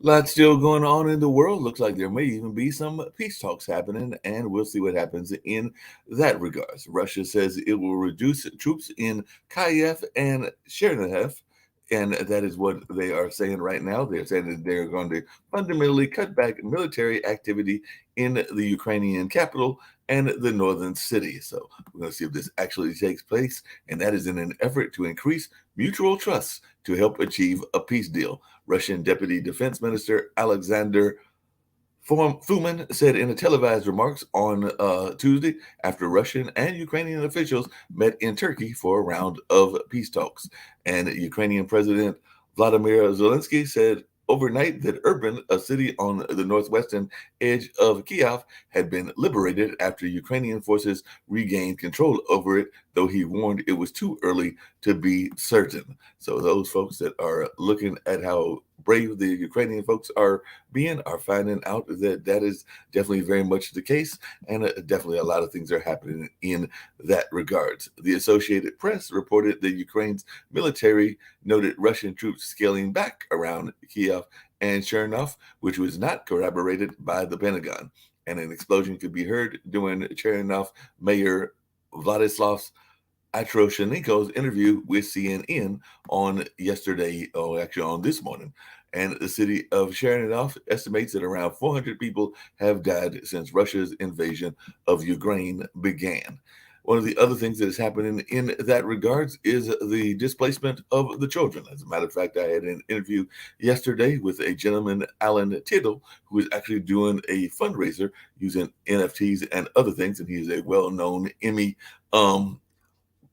Lots still going on in the world. Looks like there may even be some peace talks happening, and we'll see what happens in that regards. Russia says it will reduce troops in Kiev and Chernihiv, and that is what they are saying right now. They're saying that they're going to fundamentally cut back military activity in the Ukrainian capital and the northern city. So we're going to see if this actually takes place, and that is in an effort to increase mutual trust to help achieve a peace deal. Russian Deputy Defense Minister Alexander Fumin said in a televised remarks on Tuesday after Russian and Ukrainian officials met in Turkey for a round of peace talks. And Ukrainian President Vladimir Zelensky said overnight that Irpin, a city on the northwestern edge of Kiev, had been liberated after Ukrainian forces regained control over it, though he warned it was too early to be certain. So those folks that are looking at how brave the Ukrainian folks are finding out that that is definitely very much the case, and definitely a lot of things are happening in that regards. The Associated Press reported that Ukraine's military noted Russian troops scaling back around Kiev and Chernihiv, which was not corroborated by the Pentagon. And an explosion could be heard during Chernihiv Mayor Vladislav Atroshenko's interview with CNN on yesterday, or actually on this morning. And the city of Chernihiv estimates that around 400 people have died since Russia's invasion of Ukraine began. One of the other things that is happening in that regards is the displacement of the children. As a matter of fact, I had an interview yesterday with a gentleman, Alan Tittle, who is actually doing a fundraiser using NFTs and other things, and he is a well-known Emmy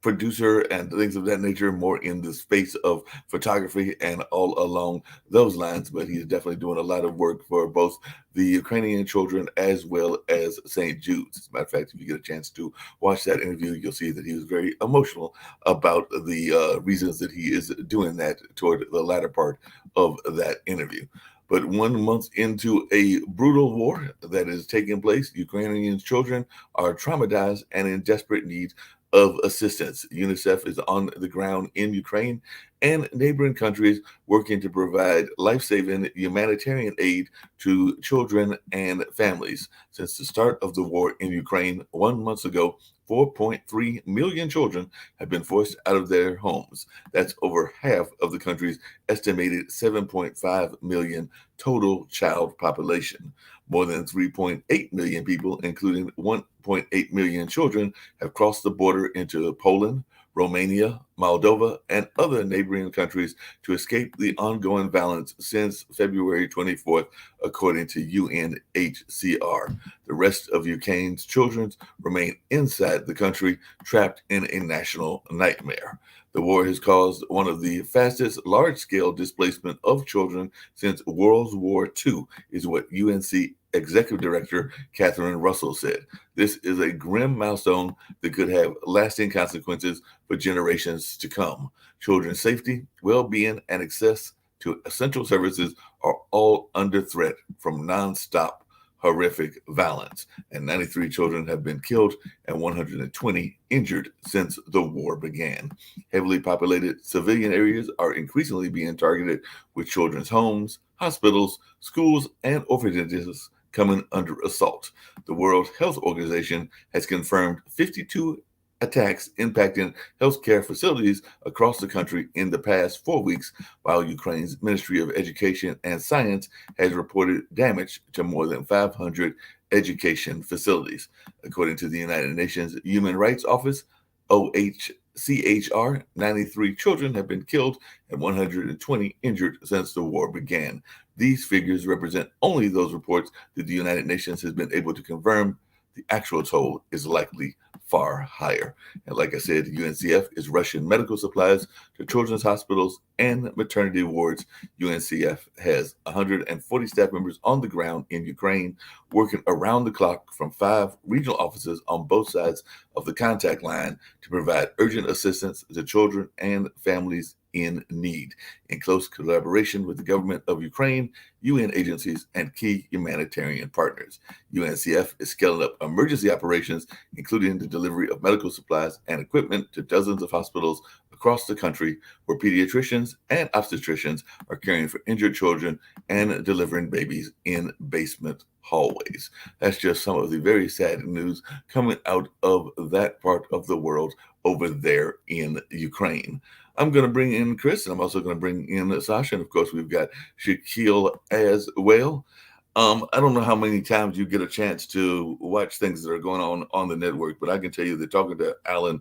producer and things of that nature, more in the space of photography and all along those lines. But he's definitely doing a lot of work for both the Ukrainian children as well as St. Jude's. As a matter of fact, if you get a chance to watch that interview, you'll see that he was very emotional about the reasons that he is doing that toward the latter part of that interview. But 1 month into a brutal war that is taking place, Ukrainian children are traumatized and in desperate need of assistance. UNICEF is on the ground in Ukraine and neighboring countries working to provide life-saving humanitarian aid to children and families. Since the start of the war in Ukraine 1 month ago, 4.3 million children have been forced out of their homes. That's over half of the country's estimated 7.5 million total child population. More than 3.8 million people, including 1.8 million children, have crossed the border into Poland, Romania, Moldova, and other neighboring countries to escape the ongoing violence since February 24th, according to UNHCR. The rest of Ukraine's children remain inside the country, trapped in a national nightmare. The war has caused one of the fastest large-scale displacement of children since World War II, is what UNC Executive Director Catherine Russell said. This is a grim milestone that could have lasting consequences for generations to come. Children's safety, well-being, and access to essential services are all under threat from nonstop horrific violence. And 93 children have been killed and 120 injured since the war began. Heavily populated civilian areas are increasingly being targeted, with children's homes, hospitals, schools, and orphanages coming under assault. The World Health Organization has confirmed 52 attacks impacting healthcare facilities across the country in the past 4 weeks, while Ukraine's Ministry of Education and Science has reported damage to more than 500 education facilities. According to the United Nations Human Rights Office, OHCHR, 93 children have been killed and 120 injured since the war began. These figures represent only those reports that the United Nations has been able to confirm. The actual toll is likely far higher. And like I said, UNCF is rushing medical supplies to children's hospitals and maternity wards. UNCF has 140 staff members on the ground in Ukraine, working around the clock from 5 regional offices on both sides of the contact line to provide urgent assistance to children and families in need, in close collaboration with the government of Ukraine, UN agencies, and key humanitarian partners. UNCF is scaling up emergency operations, including the delivery of medical supplies and equipment to dozens of hospitals across the country, where pediatricians and obstetricians are caring for injured children and delivering babies in basement hallways. That's just some of the very sad news coming out of that part of the world over there in Ukraine. I'm going to bring in Chris, and I'm also going to bring in Sasha. And of course, we've got Shaquille as well. I don't know how many times you get a chance to watch things that are going on the network, but I can tell you that talking to Alan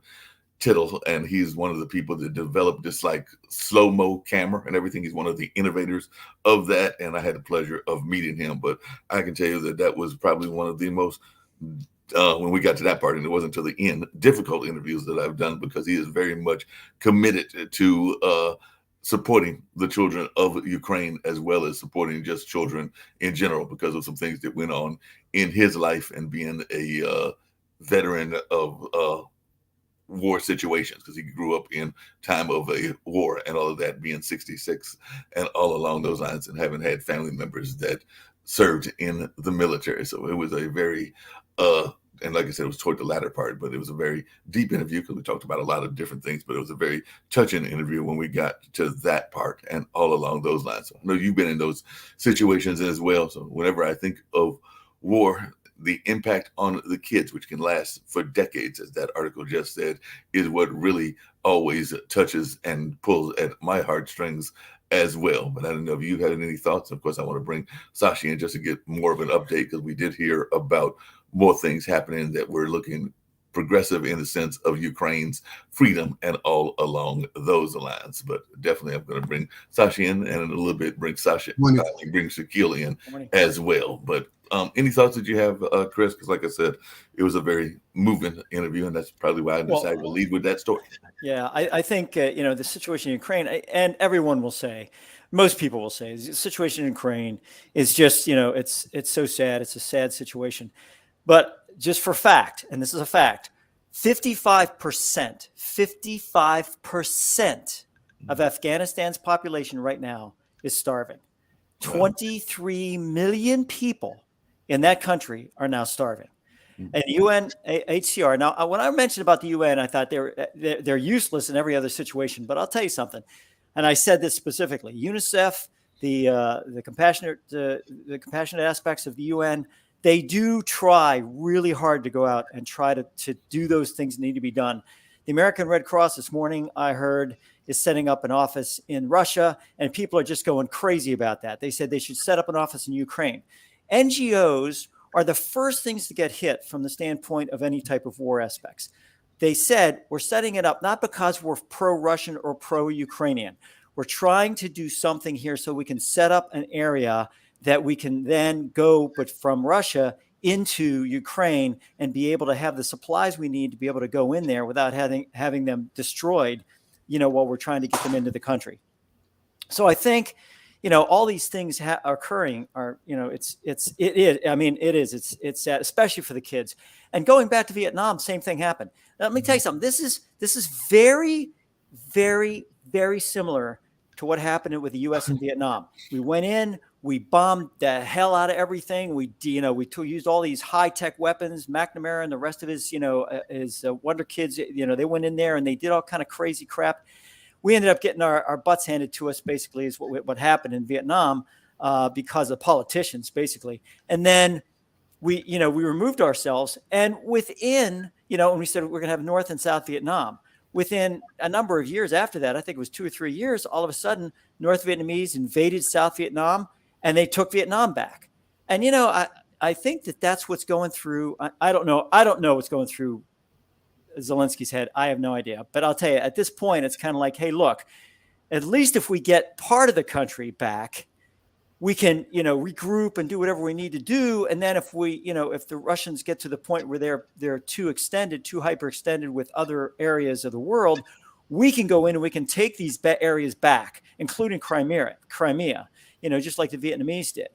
Tittle, and he's one of the people that developed this like slow-mo camera and everything. He's one of the innovators of that, and I had the pleasure of meeting him. But I can tell you that that was probably one of the most, when we got to that part, and it wasn't until the end, difficult interviews that I've done, because he is very much committed to supporting the children of Ukraine, as well as supporting just children in general, because of some things that went on in his life, and being a veteran of war situations, because he grew up in time of a war and all of that, being 66 and all along those lines, and having had family members that served in the military. So it was a very and like I said, it was toward the latter part, but it was a very deep interview, because we talked about a lot of different things, but it was a very touching interview when we got to that part and all along those lines. So I know you've been in those situations as well. So whenever I think of war, the impact on the kids, which can last for decades, as that article just said, is what really always touches and pulls at my heartstrings as well. But I don't know if you had any thoughts. Of course, I want to bring Sashi in just to get more of an update, because we did hear about more things happening that we're looking progressive in the sense of Ukraine's freedom and all along those lines. But definitely, I'm going to bring Sashi in, and in a little bit bring bring Shaquille in as well. But any thoughts that you have, Chris? Because like I said, it was a very moving interview, and that's probably why I decided to lead with that story. Yeah, I think the situation in Ukraine, and everyone will say, most people will say, the situation in Ukraine is just, it's so sad. It's a sad situation. But just for fact, and this is a fact, 55% of Afghanistan's population right now is starving. 23 million people in that country are now starving. And UNHCR. Now, when I mentioned about the UN, I thought they're useless in every other situation. But I'll tell you something, and I said this specifically: UNICEF, the compassionate aspects of the UN, they do try really hard to go out and try to do those things that need to be done. The American Red Cross this morning, I heard, is setting up an office in Russia, and people are just going crazy about that. They said they should set up an office in Ukraine. NGOs are the first things to get hit from the standpoint of any type of war aspects. They said, we're setting it up not because we're pro-Russian or pro-Ukrainian. We're trying to do something here so we can set up an area that we can then go, but from Russia into Ukraine, and be able to have the supplies we need to be able to go in there without having them destroyed, while we're trying to get them into the country. So I think, all these things occurring are, it is. It's sad, especially for the kids. And going back to Vietnam, same thing happened. Now, let me tell you something. This is very, very, very similar to what happened with the U.S. in Vietnam. We went in, we bombed the hell out of everything. We used all these high-tech weapons. McNamara and the rest of his Wonder Kids, they went in there and they did all kind of crazy crap. We ended up getting our butts handed to us, basically, is what happened in Vietnam because of politicians, basically. And then we removed ourselves, and within, and we said we're going to have North and South Vietnam. Within a number of years after that, I think it was 2 or 3 years, all of a sudden, North Vietnamese invaded South Vietnam, and they took Vietnam back. And, I think that's what's going through. I don't know. I don't know what's going through Zelensky's head. I have no idea. But I'll tell you, at this point, it's kind of like, hey, look, at least if we get part of the country back, we can, regroup and do whatever we need to do. And then if the Russians get to the point where they're too hyperextended with other areas of the world, we can go in and we can take these areas back, including Crimea, just like the Vietnamese did.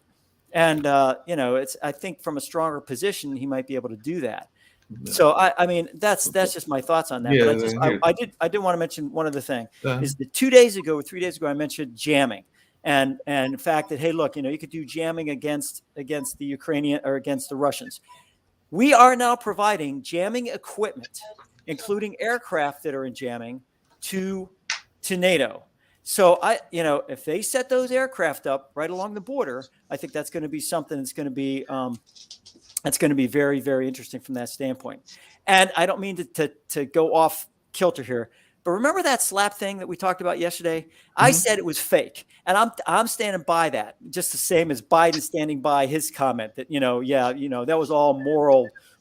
And, I think from a stronger position, he might be able to do that. Yeah. So I mean that's just my thoughts on that. Yeah, But I did want to mention one other thing uh, is that 2 days ago or 3 days ago I mentioned jamming and the fact that hey look you could do jamming against the Ukrainian or against the Russians. We are now providing jamming equipment, including aircraft that are in jamming to NATO. So if they set those aircraft up right along the border, I think that's going to be something that's going to be very, very interesting from that standpoint. And I don't mean to go off kilter here, but remember that slap thing that we talked about yesterday? I said it was fake, and I'm standing by that, just the same as Biden standing by his comment that that was all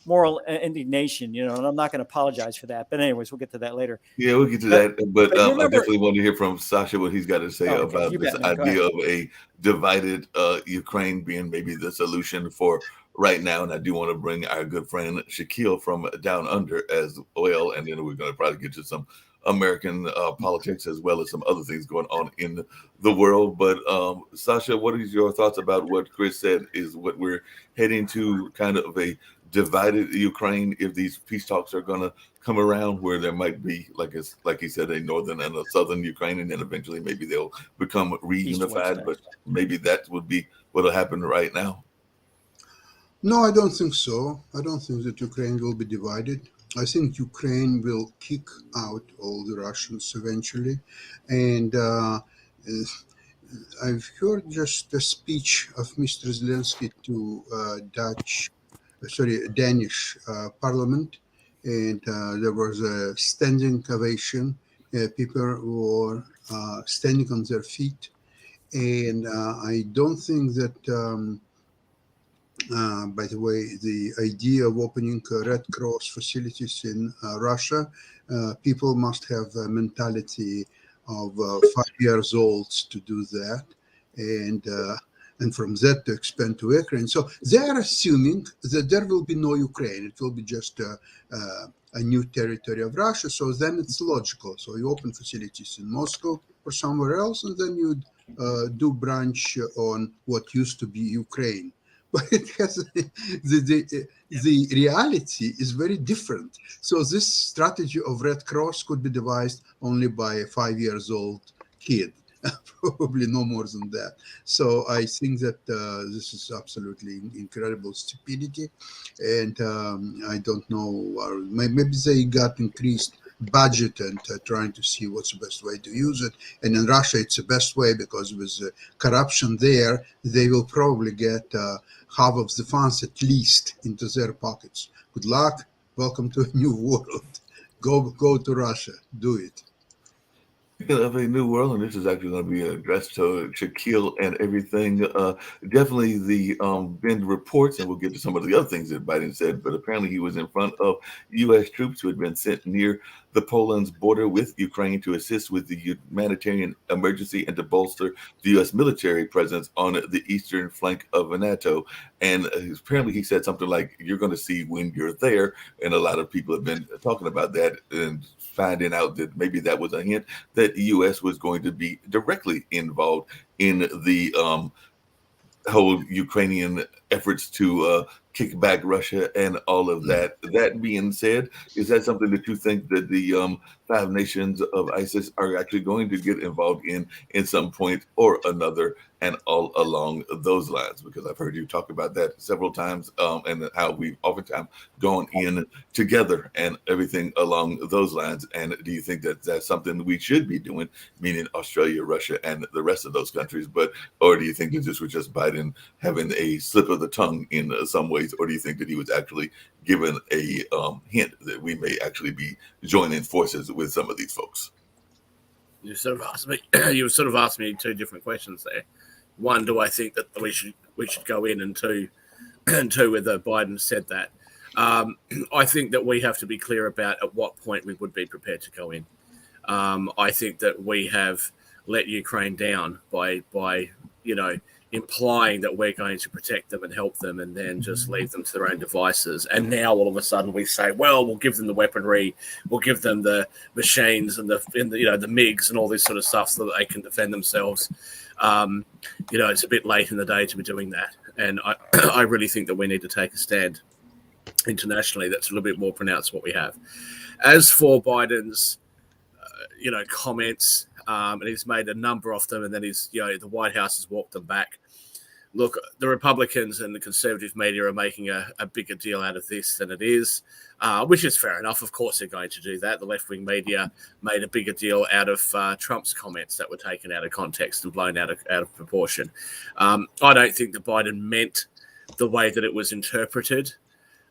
moral indignation, and I'm not going to apologize for that. But anyways, we'll get to that later. yeah, we'll get to But, that. But you I remember? definitely want to hear from Sasha what he's got to say Oh, okay. about You this bet, man. Go idea ahead. of a divided Ukraine being maybe the solution for right now. And I do want to bring our good friend Shaquille from Down Under as well. And then we're going to probably get to some American politics as well as some other things going on in the world. But Sasha, what is your thoughts about what Chris said is what we're heading to, kind of a divided Ukraine, if these peace talks are going to come around, where there might be, like he said, a northern and a southern Ukraine, and then eventually maybe they'll become reunified. But maybe that would be what'll happen right now. No, I don't think so. I don't think that Ukraine will be divided. I think Ukraine will kick out all the Russians eventually. And I've heard just a speech of Mr. Zelensky to Danish parliament, and there was a standing ovation. People were standing on their feet. And I don't think that... by the way, the idea of opening Red Cross facilities in Russia, people must have a mentality of 5 years old to do that, and from that to expand to Ukraine. So they are assuming that there will be no Ukraine; it will be just a new territory of Russia. So then it's logical. So you open facilities in Moscow or somewhere else, and then you do branch on what used to be Ukraine. But it has the reality is very different. So this strategy of Red Cross could be devised only by a 5 years old kid, probably no more than that. So I think that this is absolutely incredible stupidity, and I don't know. Maybe they got increased budget and trying to see what's the best way to use it. And in Russia, it's the best way because with corruption there, they will probably get half of the funds at least into their pockets. Good luck. Welcome to a new world. Go to Russia. Do it. Speaking of a new world, and this is actually going to be addressed to Shaquille and everything. Definitely the been reports, and we'll get to some of the other things that Biden said, but apparently he was in front of U.S. troops who had been sent near the Poland's border with Ukraine to assist with the humanitarian emergency and to bolster the U.S. military presence on the eastern flank of NATO. And apparently he said something like, "You're going to see when you're there." And a lot of people have been talking about that and finding out that maybe that was a hint that the U.S. was going to be directly involved in the whole Ukrainian efforts to kick back Russia and all of that. That being said, is that something that you think that the five nations of ISIS are actually going to get involved in some point or another, and all along those lines? Because I've heard you talk about that several times, and how we've oftentimes gone in together and everything along those lines. And do you think that that's something we should be doing, meaning Australia, Russia, and the rest of those countries? Or do you think that this was just Biden having a slip of the tongue in some ways? Or do you think that he was actually given a hint that we may actually be joining forces with some of these folks? You sort of asked me two different questions there. One, do I think that we should go in, and two, whether Biden said that. I think that we have to be clear about at what point we would be prepared to go in. I think that we have let Ukraine down by implying that we're going to protect them and help them, and then just leave them to their own devices. And now all of a sudden we say, well, we'll give them the weaponry, we'll give them the machines and the MiGs and all this sort of stuff so that they can defend themselves. It's a bit late in the day to be doing that, and I really think that we need to take a stand. internationally that's a little bit more pronounced what we have. As for Biden's, comments, and he's made a number of them, and then the White House has walked them back. Look, the Republicans and the conservative media are making a bigger deal out of this than it is, which is fair enough. Of course, they're going to do that. The left-wing media made a bigger deal out of Trump's comments that were taken out of context and blown out of proportion. I don't think that Biden meant the way that it was interpreted.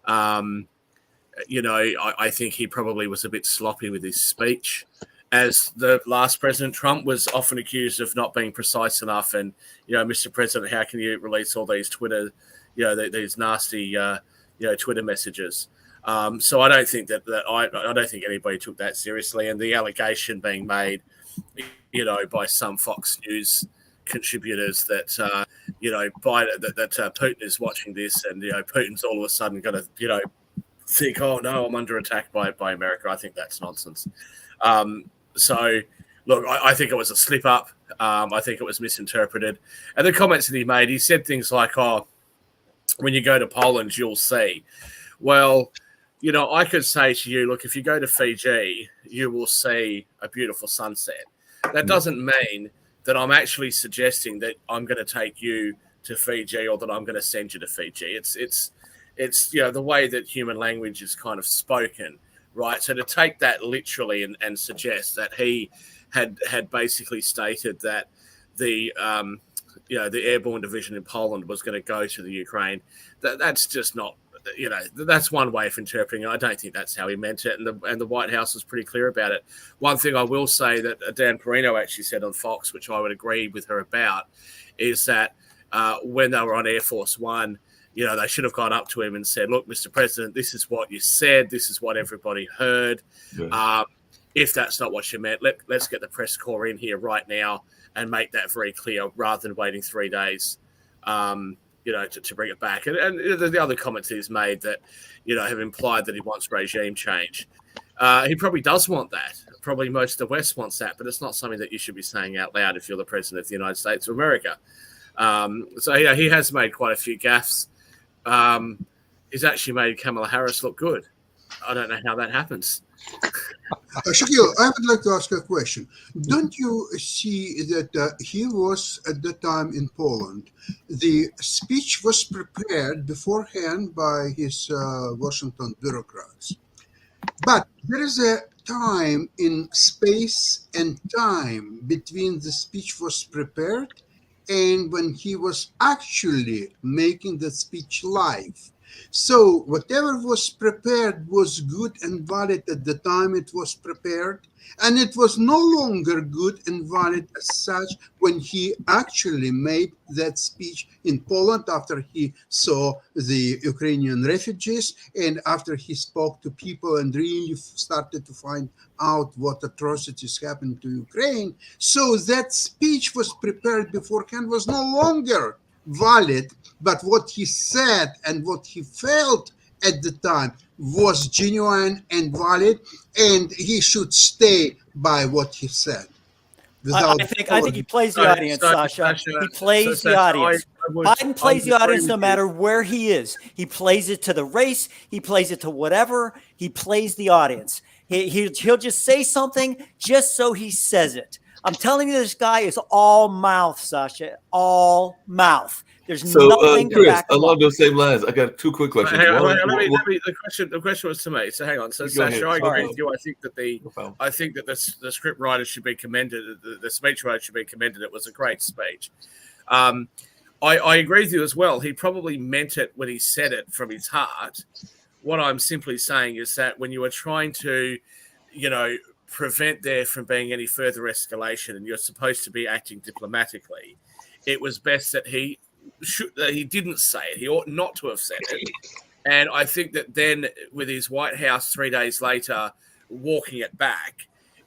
I think he probably was a bit sloppy with his speech. As the last President Trump was often accused of not being precise enough, and Mr. President, how can you release all these Twitter, these nasty, Twitter messages? So I don't think that I don't think anybody took that seriously, and the allegation being made, by some Fox News contributors that Putin is watching this, and Putin's all of a sudden going to think, oh no, I'm under attack by America. I think that's nonsense. So, look, I think it was a slip up. I think it was misinterpreted. And the comments that he made, he said things like, oh, when you go to Poland, you'll see. Well, I could say to you, look, if you go to Fiji, you will see a beautiful sunset. That doesn't mean that I'm actually suggesting that I'm going to take you to Fiji or that I'm going to send you to Fiji. It's the way that human language is kind of spoken. Right, so to take that literally and suggest that he had basically stated that the airborne division in Poland was going to go to the Ukraine, that's just not, that's one way of interpreting it. I don't think that's how he meant it, and the White House was pretty clear about it. One thing I will say that Dan Perino actually said on Fox, which I would agree with her about, is that when they were on Air Force One, they should have gone up to him and said, look, Mr. President, this is what you said. This is what everybody heard. Yeah. If that's not what you meant, let's get the press corps in here right now and make that very clear rather than waiting 3 days, to bring it back. And the other comments he's made that, have implied that he wants regime change. He probably does want that. Probably most of the West wants that, but it's not something that you should be saying out loud if you're the President of the United States of America. So he has made quite a few gaffes. He's actually made Kamala Harris look good. I don't know how that happens. Shaquille, I would like to ask a question. Don't you see that he was at that time in Poland? The speech was prepared beforehand by his Washington bureaucrats. But there is a time in space and time between the speech was prepared and when he was actually making the speech live. So whatever was prepared was good and valid at the time it was prepared, and it was no longer good and valid as such when he actually made that speech in Poland after he saw the Ukrainian refugees and after he spoke to people and really started to find out what atrocities happened to Ukraine. So that speech was prepared beforehand was no longer valid, but what he said and what he felt at the time was genuine and valid, and he should stay by what he said. I think he plays the audience, Sasha. He plays the audience. Biden plays the audience no matter where he is. He plays it to the race. He plays it to whatever. He plays the audience. He'll just say something just so he says it. I'm telling you, this guy is all mouth, Sasha. All mouth. There's nothing to Chris, back him along those same lines, I got two quick questions. The question was to me. So hang on. So Sasha, I agree with you. I think that the script writer should be commended. The speech writer should be commended. It was a great speech. I agree with you as well. He probably meant it when he said it from his heart. What I'm simply saying is that when you are trying to, prevent there from being any further escalation, and you're supposed to be acting diplomatically, it was best that he didn't say it. He ought not to have said it. And I think that then with his White House 3 days later walking it back,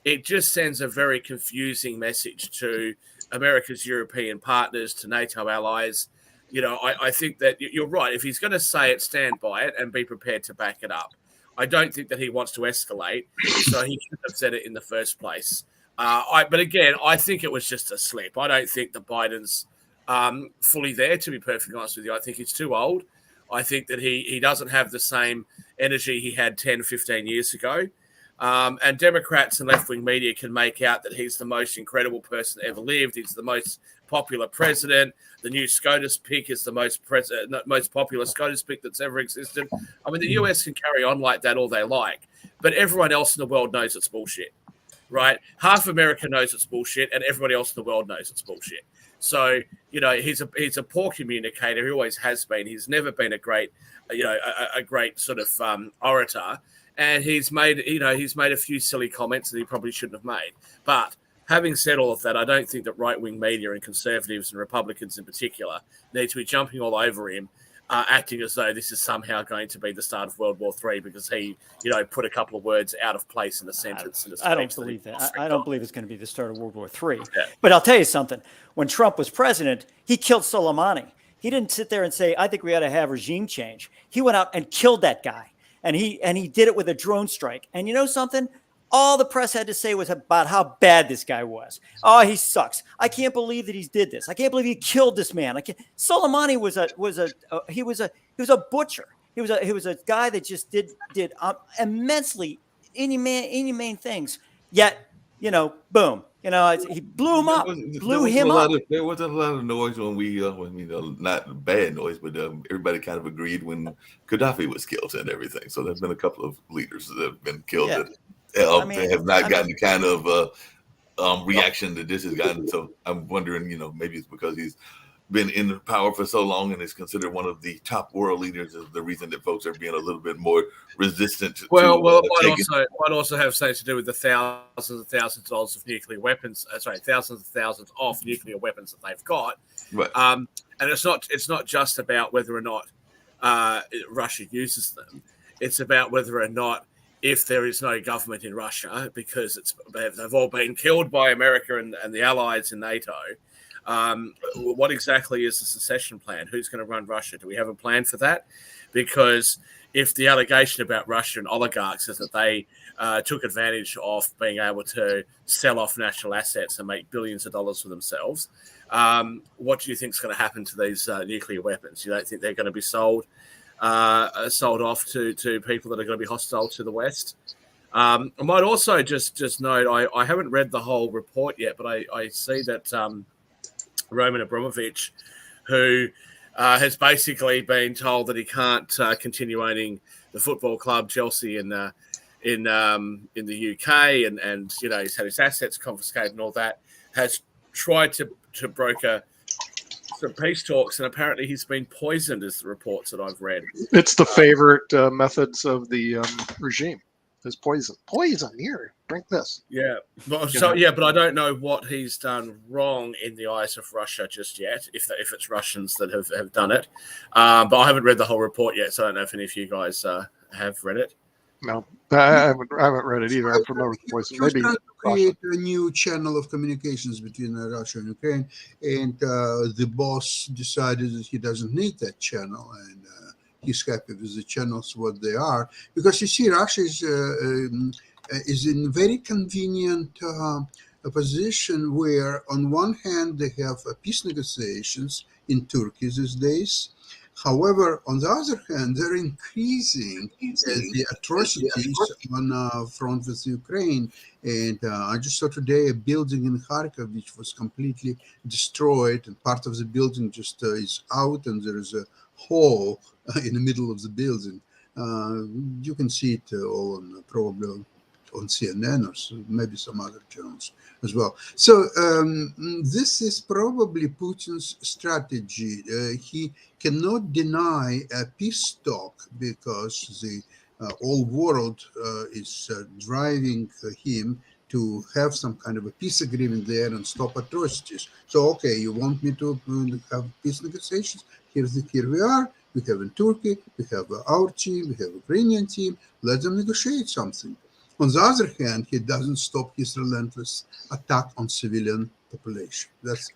it just sends a very confusing message to America's European partners, to NATO allies. I think that you're right. If he's going to say it, stand by it and be prepared to back it up. I don't think that he wants to escalate, so he shouldn't have said it in the first place. But again, I think it was just a slip. I don't think that Biden's fully there, to be perfectly honest with you. I think he's too old. I think that he doesn't have the same energy he had 10, 15 years ago. And Democrats and left-wing media can make out that he's the most incredible person that ever lived. He's the most popular president. The new SCOTUS pick is the most popular SCOTUS pick that's ever existed. I mean, the US can carry on like that all they like, but everyone else in the world knows it's bullshit, right? Half America knows it's bullshit, and everybody else in the world knows it's bullshit. So, he's a poor communicator. He always has been. He's never been a great, a great sort of orator. And he's made a few silly comments that he probably shouldn't have made. But having said all of that, I don't think that right-wing media and conservatives and Republicans in particular need to be jumping all over him, acting as though this is somehow going to be the start of World War III because he, put a couple of words out of place in a sentence. I don't believe that. I don't believe it's going to be the start of World War III. Yeah. But I'll tell you something. When Trump was president, he killed Soleimani. He didn't sit there and say, I think we ought to have regime change. He went out and killed that guy. And he did it with a drone strike. And you know something? All the press had to say was about how bad this guy was. Oh, he sucks. I can't believe that he did this. I can't believe he killed this man. Soleimani was a butcher. He was a guy that just did immensely inhumane things. Yet, boom. He blew him up. There wasn't a lot of noise when we, not bad noise, but everybody kind of agreed when Gaddafi was killed and everything. So there's been a couple of leaders that have been killed that have not gotten the kind of reaction that this has gotten. So I'm wondering, maybe it's because he's been in power for so long and is considered one of the top world leaders is the reason that folks are being a little bit more resistant to might also have something to do with the thousands and thousands of nuclear weapons. Thousands and thousands of nuclear weapons that they've got. Right. And it's not just about whether or not Russia uses them. It's about whether or not, if there is no government in Russia, because they've all been killed by America and the allies in NATO. What exactly is the secession plan? Who's going to run Russia? Do we have a plan for that? Because if the allegation about Russian oligarchs is that they took advantage of being able to sell off national assets and make billions of dollars for themselves, what do you think is going to happen to these nuclear weapons? You don't think they're going to be sold off to people that are going to be hostile to the West? I might also just note, I haven't read the whole report yet, but I see that Roman Abramovich, who has basically been told that he can't continue owning the football club Chelsea in the UK, and he's had his assets confiscated and all that, has tried to broker some peace talks, and apparently he's been poisoned, is the reports that I've read. It's the favorite methods of the regime. Is poison. Poison, here, drink this. Yeah. But I don't know what he's done wrong in the eyes of Russia just yet, if it's Russians that have done it. But I haven't read the whole report yet, so I don't know if any of you guys have read it. No, I haven't read it either. I'm familiar with poison. Maybe trying to create a new channel of communications between Russia and Ukraine, and the boss decided that he doesn't need that channel, and he's happy with the channels what they are, because you see Russia is in a very convenient position where on one hand they have peace negotiations in Turkey these days. However, on the other hand, they're increasing the atrocities on front with Ukraine. And I just saw today a building in Kharkov which was completely destroyed, and part of the building just is out, and there is a hole in the middle of the building. You can see it all on probably on CNN or maybe some other channels as well. So this is probably Putin's strategy. He cannot deny a peace talk because the whole world is driving him to have some kind of a peace agreement there and stop atrocities. So, okay, you want me to have peace negotiations? Here we are. We have in Turkey, we have our team, we have Ukrainian team. Let them negotiate something. On the other hand, he doesn't stop his relentless attack on civilian population. That's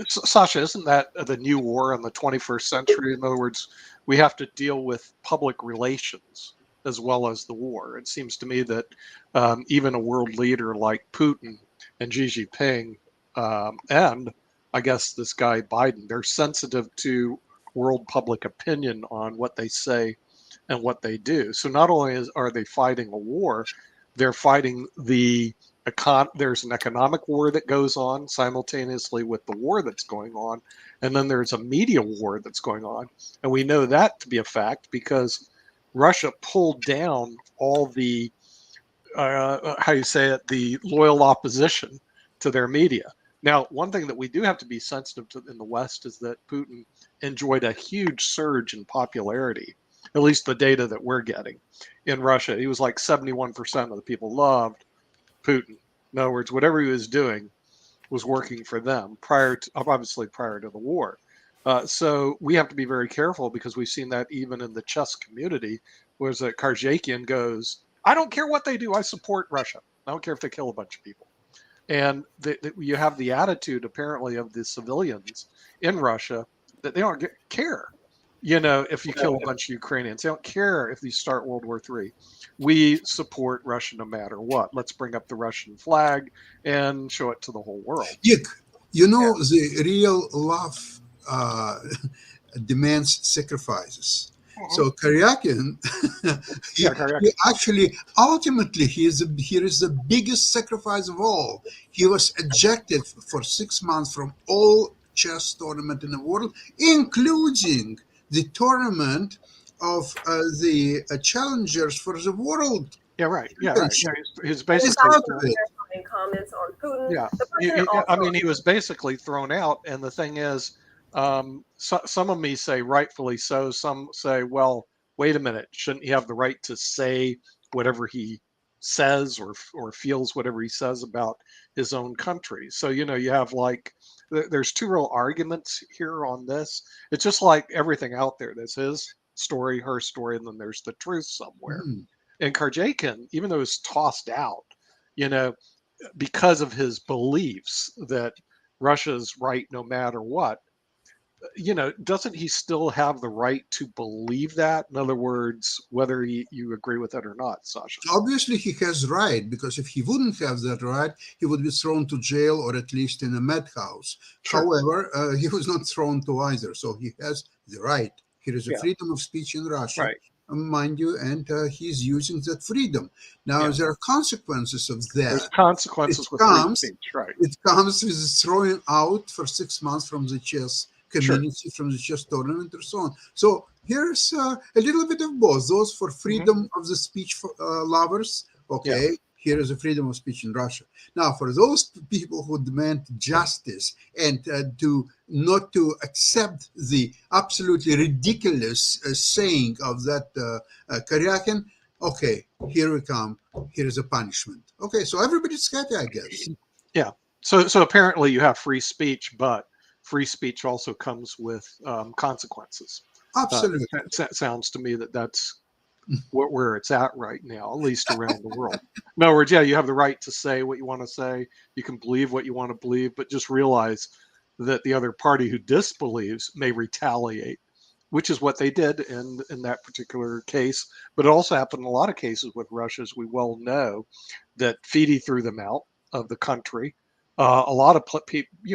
Sasha, isn't that the new war in the 21st century? In other words, we have to deal with public relations as well as the war. It seems to me that even a world leader like Putin and Xi Jinping and I guess this guy Biden, they're sensitive to world public opinion on what they say and what they do. So not only are they fighting a war, they're fighting there's an economic war that goes on simultaneously with the war that's going on, and then there's a media war that's going on. And we know that to be a fact because Russia pulled down all the the loyal opposition to their media. Now, one thing that we do have to be sensitive to in the West is that Putin enjoyed a huge surge in popularity, at least the data that we're getting in Russia. He was like 71% of the people loved Putin. In other words, whatever he was doing was working for them obviously prior to the war. So we have to be very careful because we've seen that even in the chess community, where Karjakian goes, I don't care what they do. I support Russia. I don't care if they kill a bunch of people. And you have the attitude, apparently, of the civilians in Russia that they don't care. If you kill a bunch of Ukrainians, they don't care if you start World War III. We support Russia no matter what. Let's bring up the Russian flag and show it to the whole world. Yik, the real love demands sacrifices. So Karyakin, he actually, ultimately, here is the biggest sacrifice of all. He was ejected for 6 months from all chess tournament in the world, including the tournament of the challengers for the world. Yeah, right. Yeah, right. Yeah, he's basically comments on Putin. Yeah, he was basically thrown out. And the thing is, some of me say rightfully so. Some say, well, wait a minute, shouldn't he have the right to say whatever he says or feels whatever he says about his own country? So you have there's two real arguments here on this. It's just like everything out there. There's his story, her story, and then there's the truth somewhere. And Karjakin, even though he's tossed out, because of his beliefs that Russia's right no matter what, doesn't he still have the right to believe that? In other words, whether you agree with it or not, Sasha? Obviously, he has right, because if he wouldn't have that right, he would be thrown to jail or at least in a madhouse. Sure. However, he was not thrown to either, so he has the right. Here is a freedom of speech in Russia, right, mind you, and he's using that freedom. Now, there are consequences of that. There's consequences with free speech, right? It comes with throwing out for 6 months from the chess community, from the chess tournament, and so on. So here's a little bit of both. Those for freedom of the speech lovers, here is a freedom of speech in Russia. Now, for those people who demand justice and not to accept the absolutely ridiculous saying of that Karyakin, here we come. Here is a punishment. Okay, so everybody's happy, I guess. Yeah. So apparently you have free speech, but free speech also comes with consequences. Absolutely. It sounds to me that's where it's at right now, at least around the world. In other words, you have the right to say what you want to say. You can believe what you want to believe, but just realize that the other party who disbelieves may retaliate, which is what they did in that particular case. But it also happened in a lot of cases with Russia, as we well know, that Fidesz threw them out of the country. A lot of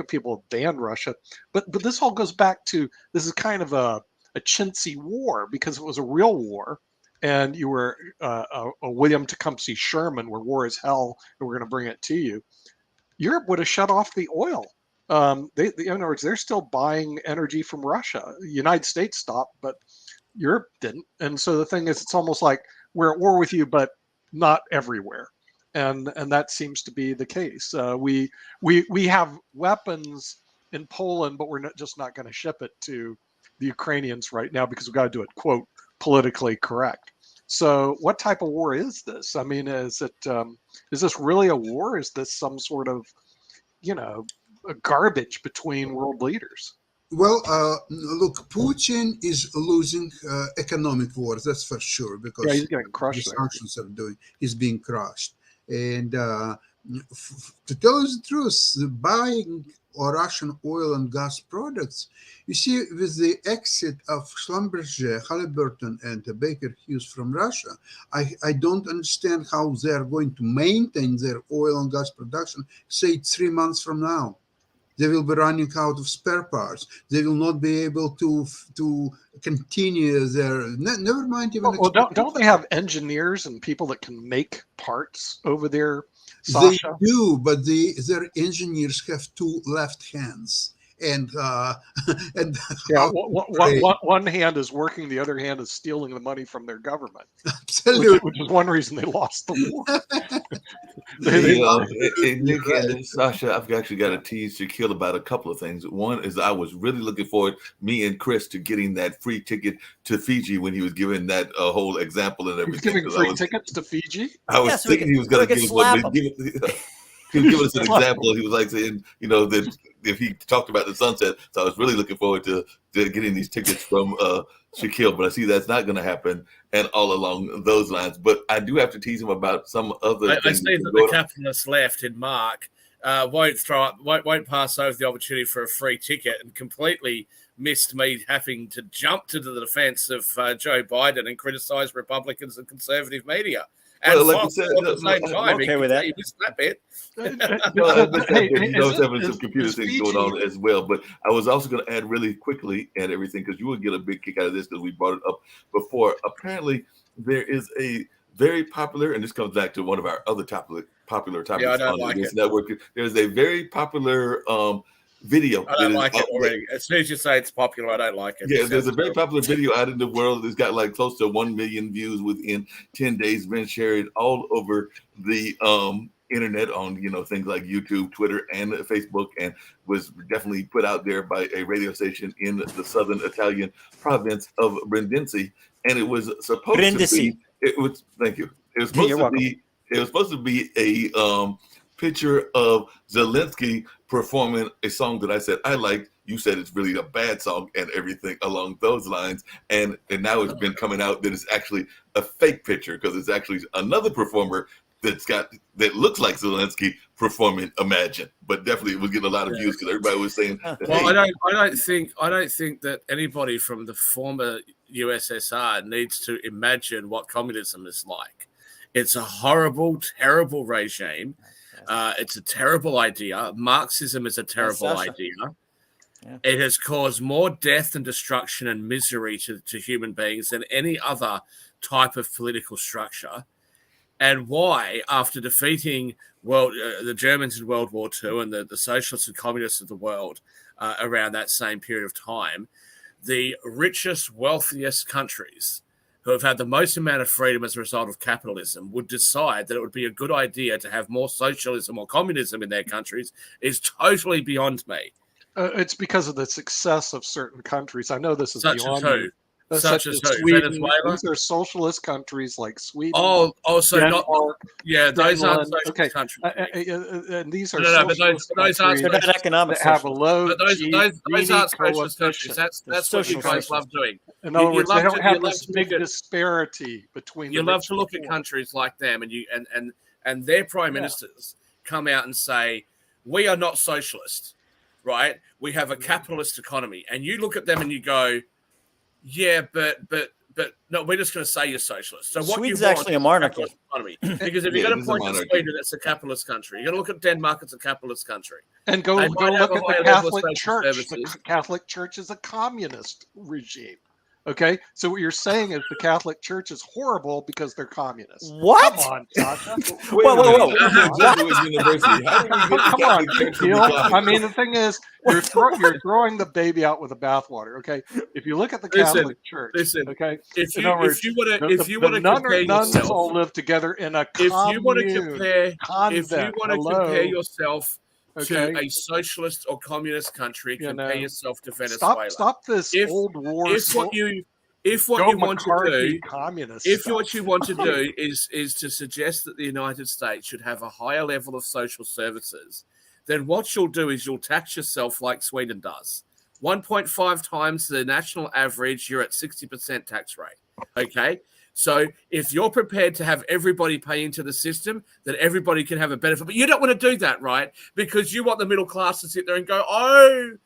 people have banned Russia, but this all goes back to, this is kind of a chintzy war, because it was a real war, and you were a William Tecumseh Sherman, where war is hell and we're going to bring it to you. Europe would have shut off the oil. In other words, they're still buying energy from Russia. The United States stopped, but Europe didn't. And so the thing is, it's almost like we're at war with you, but not everywhere. And that seems to be the case. We have weapons in Poland, but we're just not going to ship it to the Ukrainians right now because we've got to do it, quote, politically correct. So what type of war is this? I mean, is this really a war? Is this some sort of, a garbage between world leaders? Well, look, Putin is losing economic war, that's for sure, because he's getting crushed. The sanctions are he's being crushed. And to tell you the truth, buying Russian oil and gas products, you see, with the exit of Schlumberger, Halliburton, and Baker Hughes from Russia, I don't understand how they are going to maintain their oil and gas production, say, 3 months from now. They will be running out of spare parts. They will not be able to continue their. Never mind even. Well, don't they have engineers and people that can make parts over there, They Sasha? do, but their engineers have two left hands, and and Yeah, one hand is working, the other hand is stealing the money from their government, absolutely. which is one reason they lost the war. Nick and Sasha, I've actually got to tease Shaquille about a couple of things. One is I was really looking forward, me and Chris, to getting that free ticket to Fiji when he was giving that whole example and He's everything. giving free tickets to Fiji. I was Yeah, so we thinking can- he was going we to can give slap us he was giving us an example. He was like saying, that if he talked about the sunset. So I was really looking forward to getting these tickets from Shaquille, but I see that's not going to happen, and all along those lines. But I do have to tease him about some other I things. see that the capitalist left in Mark won't pass over the opportunity for a free ticket, and completely missed me having to jump to the defense of Joe Biden and criticize Republicans and conservative media. And Well, like Fox you said, at the same I'm time. okay with that. You missed that bit. He knows having some computer things going on as well. But I was also going to add really quickly and everything, because you would get a big kick out of this because we brought it up before. Apparently, there is a very popular, and this comes back to one of our other popular topics I don't on like this it. network. There's a very popular video. I don't like it already. As soon as you say it's popular, I don't like it. Yeah, there's a very popular video out in the world. It's got like close to 1 million views within 10 days, been shared all over the internet on things like YouTube, Twitter, and Facebook, and was definitely put out there by a radio station in the southern Italian province of Brindisi. And it was supposed Brindisi. to be. It was. Thank you. It was supposed You're to welcome. be. It was supposed to be a picture of Zelensky performing a song that I said I liked. You said it's really a bad song and everything along those lines. And now it's been coming out that it's actually a fake picture, because it's actually another performer that looks like Zelensky performing Imagine. But definitely it was getting a lot of views because everybody was saying that, Well, hey, I don't think that anybody from the former USSR needs to imagine what communism is like. It's a horrible, terrible regime. It's a terrible idea. Marxism is a terrible idea. Yeah. It has caused more death and destruction and misery to human beings than any other type of political structure. And why, after defeating the Germans in World War II and the socialists and communists of the world around that same period of time, the richest, wealthiest countries who have had the most amount of freedom as a result of capitalism would decide that it would be a good idea to have more socialism or communism in their countries is totally beyond me. It's because of the success of certain countries. I know this is Such as beyond who? you. Such as who? Sweden. Venezuela? These are socialist countries like Sweden. Oh, so Denmark, those aren't Finland. socialist Okay. countries. And these are No, but socialist those aren't countries They're not economic that have a socialists. low But those Gini aren't socialist countries. coefficient. That's what you social guys socialists. love doing. In other you words, love they don't to- have you love this to big look at- disparity between. You the love rich to and look the at poor. countries like them, and their prime ministers come out and say, "We are not socialist, right? We have a capitalist economy." And you look at them and you go, "Yeah, but no, we're just going to say you're socialist." So what Sweden's you want actually a is monarchy. capitalist economy. Because if Yeah, you're it going is to a point to monarchy. Sweden, it's a capitalist country. You're going to look at Denmark, it's a capitalist country. And go They look might have at a the higher level of Catholic social Church. services. The Catholic Church is a communist regime. Okay, so what you're saying is the Catholic Church is horrible because they're communists. What? Come on, Sasha. wait Whoa, a whoa, minute, whoa. this is Jesuit University. How did we get the Come on, Catholic Church to be Gil. communist? I mean, the thing is, you're throwing the baby out with the bathwater. Okay, if you look at the Listen, Catholic Church, listen, okay, If in you other words, if you want to the- if you the want to nun- compare nuns yourself, all live together in a if you want to commune, compare if you convent. want to Hello. compare yourself Okay. to a socialist or communist country, You compare know, yourself to Venezuela. Stop this If- old war. If what you Joe want to McCarthy do, communist if stuff. what you want to do is to suggest that the United States should have a higher level of social services, then what you'll do is you'll tax yourself like Sweden does. 1.5 times the national average, you're at 60% tax rate. Okay. So if you're prepared to have everybody pay into the system, then everybody can have a benefit. But you don't want to do that, right? Because you want the middle class to sit there and go, oh,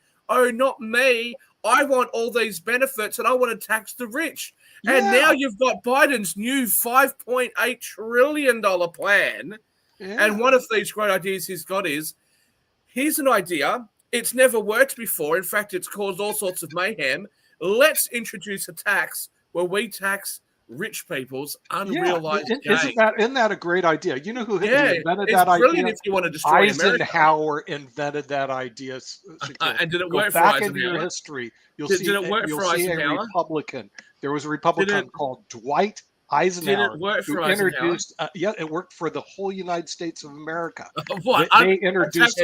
not me. I want all these benefits and I want to tax the rich. And Yeah. now you've got Biden's new $5.8 trillion plan. Yeah. And one of these great ideas he's got is, here's an idea. It's never worked before. In fact, it's caused all sorts of mayhem. Let's introduce a tax where we tax rich people's unrealized gains. Isn't that a great idea? You know who invented it's that brilliant idea? if you want to destroy America. Eisenhower invented that idea. And did it Go work for back Eisenhower? into your history. You'll Did see it work you'll for see a Eisenhower? Republican. There was a Republican called Dwight Eisenhower. Did it work who for Eisenhower? introduced? It worked for the whole United States of America. What? They introduced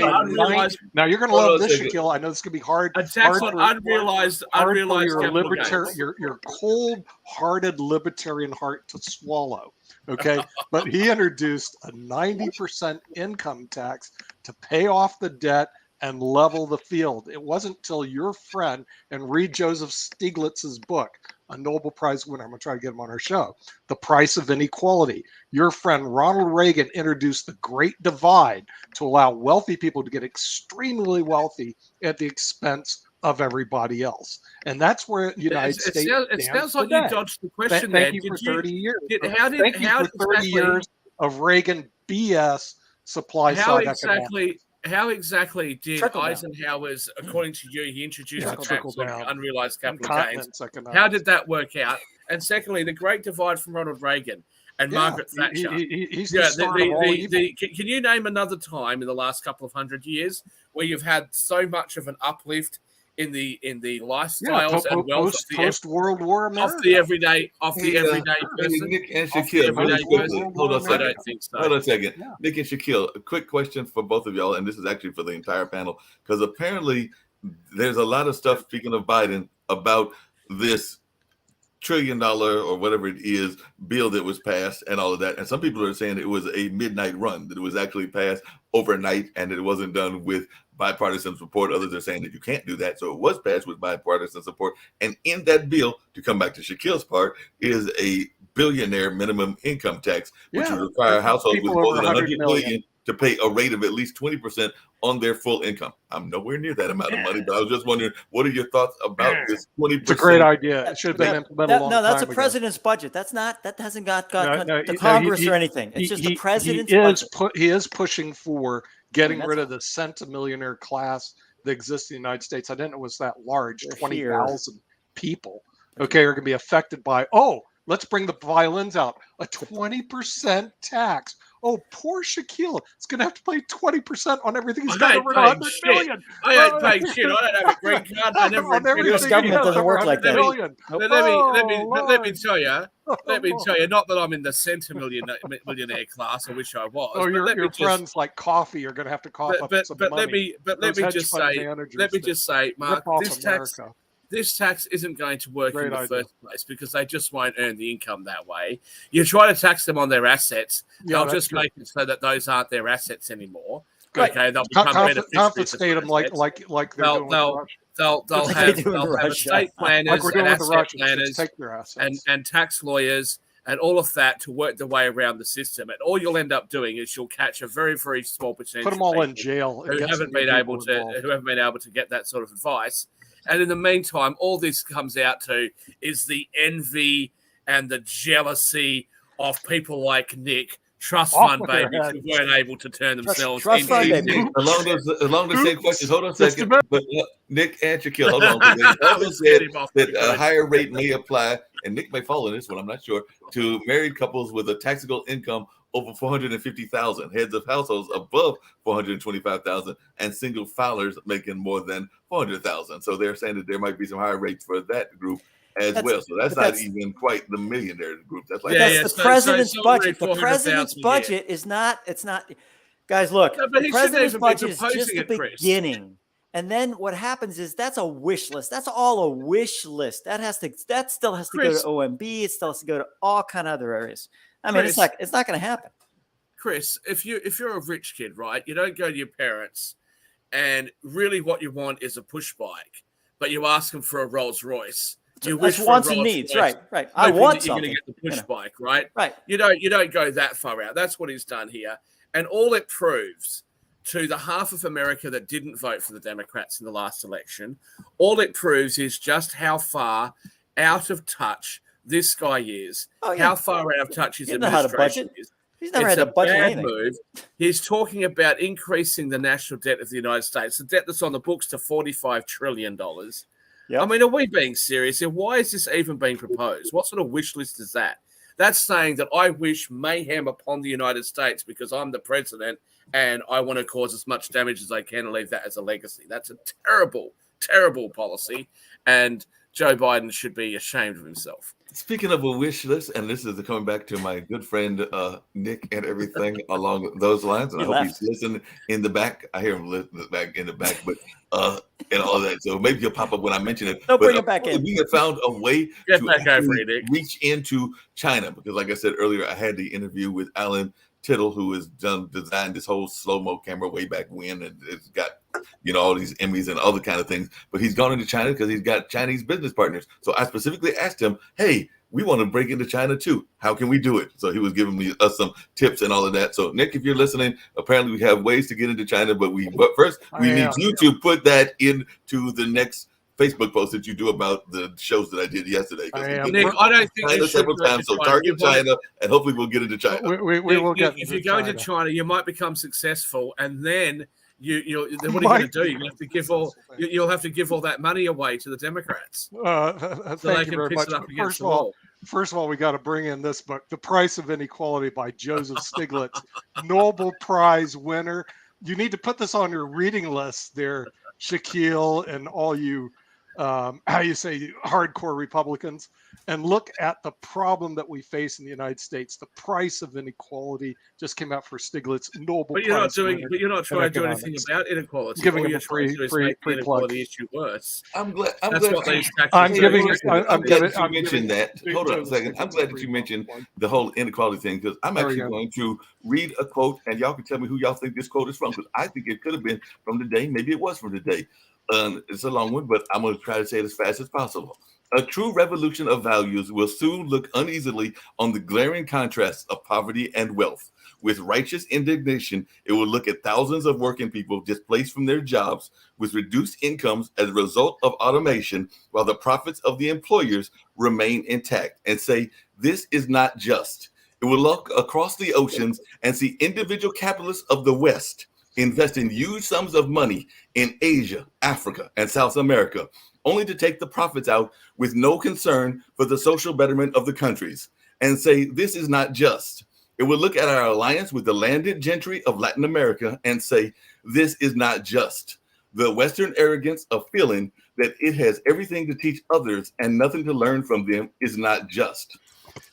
now you're going to love this, Shaquille. I know this could be hard. A tax on unrealized for your your cold-hearted libertarian heart to swallow. Okay, but he introduced a 90% income tax to pay off the debt and level the field. It wasn't until your friend, and read Joseph Stiglitz's book, a Nobel Prize winner. I'm going to try to get him on our show. The Price of Inequality. Your friend Ronald Reagan introduced the Great Divide to allow wealthy people to get extremely wealthy at the expense of everybody else. And that's where the United States It sounds like you dodged the question Thank you for 30 years. Thank you for 30 years of Reagan BS supply side economics. How exactly did Trickle down. Eisenhower's, according to you, he introduced a tax trickle on down. unrealized capital gains? Economics. How did that work out? And secondly, the Great Divide from Ronald Reagan and Margaret Thatcher. He's the start of all evil. Can you name another time in the last couple of 100 years where you've had so much of an uplift in the lifestyles and wealth post World War America. of the everyday person? Nick and Shaquille, hold on a I second. don't think so. Hold on a second. Yeah. Nick and Shaquille, a quick question for both of y'all, and this is actually for the entire panel, because apparently there's a lot of stuff, speaking of Biden, about this $1 trillion or whatever it is bill that was passed and all of that. And some people are saying it was a midnight run, that it was actually passed overnight and that it wasn't done with bipartisan support. Others are saying that you can't do that. So it was passed with bipartisan support. And in that bill, to come back to Shaquille's part, is a billionaire minimum income tax, which would require households with more than 100 million to pay a rate of at least 20% on their full income. I'm nowhere near that amount of money, but I was just wondering, what are your thoughts about this 20%? It's a great idea. It should have been implemented a long time ago. No, that's a president's budget. That hasn't got to Congress or anything. It's just the president's budget. He is pushing for getting rid of the centimillionaire class that exists in the United States. I didn't know it was that large, 20,000 people. Okay, are going to be affected by, let's bring the violins out. A 20% tax. Oh, poor Shaquille. It's going to have to pay 20% on everything he's got over 100 million. I ain't paying shit. I don't have a green card. I never. U.S. government doesn't work like that. Let me tell you. Not that I'm in the centimillionaire class. I wish I was. Oh, your friends like coffee are going to have to cough up some money. Let me just say, Mark, this tax isn't going to work in the first place because they just won't earn the income that way. You try to tax them on their assets, they'll just make it so that those aren't their assets anymore. Right. Okay, they'll become confiscate them like they're doing they'll have estate planners and asset planners and tax lawyers and all of that to work their way around the system. And all you'll end up doing is you'll catch a very, very small percentage. Put them all in jail. Who haven't been able to get that sort of advice. And in the meantime, all this comes out to is the envy and the jealousy of people like Nick, trust fund babies who weren't able to turn themselves into baby. Along the same questions, hold on a second. But Nick and Shaquille, hold on. They also said that a higher rate may apply, and Nick may fall in this one, I'm not sure, to married couples with a taxable income over 450,000, heads of households above 425,000, and single filers making more than 400,000. So they're saying that there might be some higher rates for that group as well. So that's not even quite the millionaire group. That's like the president's budget. The president's budget is not. It's not. Guys, look. The president's budget is just the beginning. And then what happens is that's a wish list. That's all a wish list. That still has to go to OMB. It still has to go to all kind of other areas. I mean, Chris, it's not going to happen. Chris, if you're a rich kid, right, you don't go to your parents and really what you want is a push bike, but you ask them for a Rolls Royce. You wish for wants and needs, right. I want something. You're going to get the push bike, right? Right. You don't go that far out. That's what he's done here. And all it proves to the half of America that didn't vote for the Democrats in the last election, all it proves is just how far out of touch this guy is, how far out of touch his administration is. He's never it's had a to budget bad anything. move. He's talking about increasing the national debt of the United States, the debt that's on the books, to $45 trillion. Yep. I mean, are we being serious here? Why is this even being proposed? What sort of wish list is that? That's saying that I wish mayhem upon the United States because I'm the president and I want to cause as much damage as I can and leave that as a legacy. That's a terrible, terrible policy. And Joe Biden should be ashamed of himself. Speaking of a wish list, and this is coming back to my good friend Nick and everything along those lines, and I hope he's listening in the back. I hear him back in the back, but and all that. So maybe he'll pop up when I mention it. They'll bring it back in. We have found a way Get to back over it, Nick. reach into China because, like I said earlier, I had the interview with Alan Tittle, who has designed this whole slow-mo camera way back when, and it's got all these Emmys and other kind of things. But he's gone into China because he's got Chinese business partners. So I specifically asked him, "Hey, we want to break into China too. How can we do it?" So he was giving us some tips and all of that. So Nick, if you're listening, apparently we have ways to get into China, but first we need you to put that into the next Facebook post that you do about the shows that I did yesterday. Nick, I don't think China several times. So target China, and hopefully we'll get into China. We will get. If you go into China, you might become successful, and then then what are you going to do? You have to give you'll have to give all that money away to the Democrats. Thank you very much. First of all, we got to bring in this book, The Price of Inequality by Joseph Stiglitz, Nobel Prize winner. You need to put this on your reading list there, Shaquille, and all you, hardcore Republicans, and look at the problem that we face in the United States. The Price of Inequality just came out for Stiglitz, Nobel Prize. But you're not trying to do anything about inequality. Giving him a free inequality issue worse. I'm glad. I'm glad you mentioned that. Hold on a second. I'm glad that you mentioned the whole inequality thing because I'm actually going to read a quote, and y'all can tell me who y'all think this quote is from because I think it could have been from today. Maybe it was from today. It's a long one, but I'm going to try to say it as fast as possible. A true revolution of values will soon look uneasily on the glaring contrasts of poverty and wealth. With righteous indignation, it will look at thousands of working people displaced from their jobs with reduced incomes as a result of automation, while the profits of the employers remain intact and say, this is not just. It will look across the oceans and see individual capitalists of the West investing huge sums of money in Asia, Africa, and South America, only to take the profits out with no concern for the social betterment of the countries and say, this is not just. It will look at our alliance with the landed gentry of Latin America and say, this is not just. The Western arrogance of feeling that it has everything to teach others and nothing to learn from them is not just.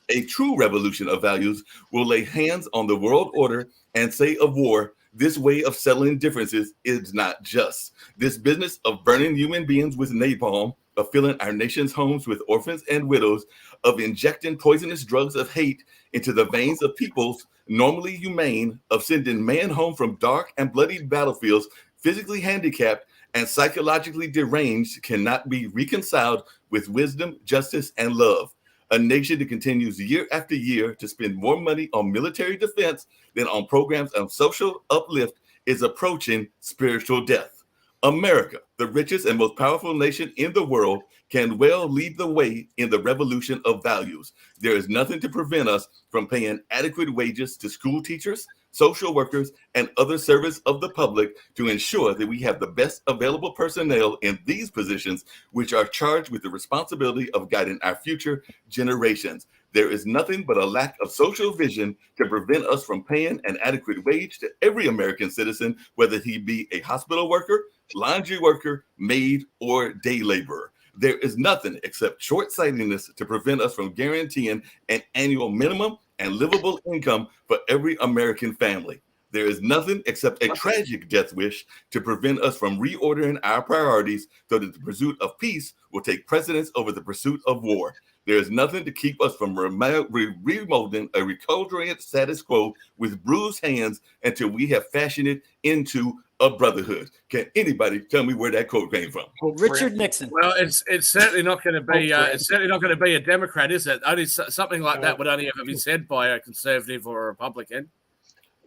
A true revolution of values will lay hands on the world order and say of war, this way of settling differences is not just. This business of burning human beings with napalm, of filling our nation's homes with orphans and widows, of injecting poisonous drugs of hate into the veins of peoples normally humane, of sending man home from dark and bloody battlefields, physically handicapped and psychologically deranged, cannot be reconciled with wisdom, justice, and love. A nation that continues year after year to spend more money on military defense than on programs of social uplift is approaching spiritual death. America, the richest and most powerful nation in the world, can well lead the way in the revolution of values. There is nothing to prevent us from paying adequate wages to school teachers, social workers, and other servants of the public to ensure that we have the best available personnel in these positions, which are charged with the responsibility of guiding our future generations. There is nothing but a lack of social vision to prevent us from paying an adequate wage to every American citizen, whether he be a hospital worker, laundry worker, maid, or day laborer. There is nothing except short-sightedness to prevent us from guaranteeing an annual minimum and livable income for every American family. There is nothing except a tragic death wish to prevent us from reordering our priorities so that the pursuit of peace will take precedence over the pursuit of war. There is nothing to keep us from remolding a recalcitrant status quo with bruised hands until we have fashioned it into a brotherhood. Can anybody tell me where that quote came from? Richard Nixon. Well, it's certainly not going to be a Democrat, is it? Only something like that would only ever be said by a conservative or a Republican.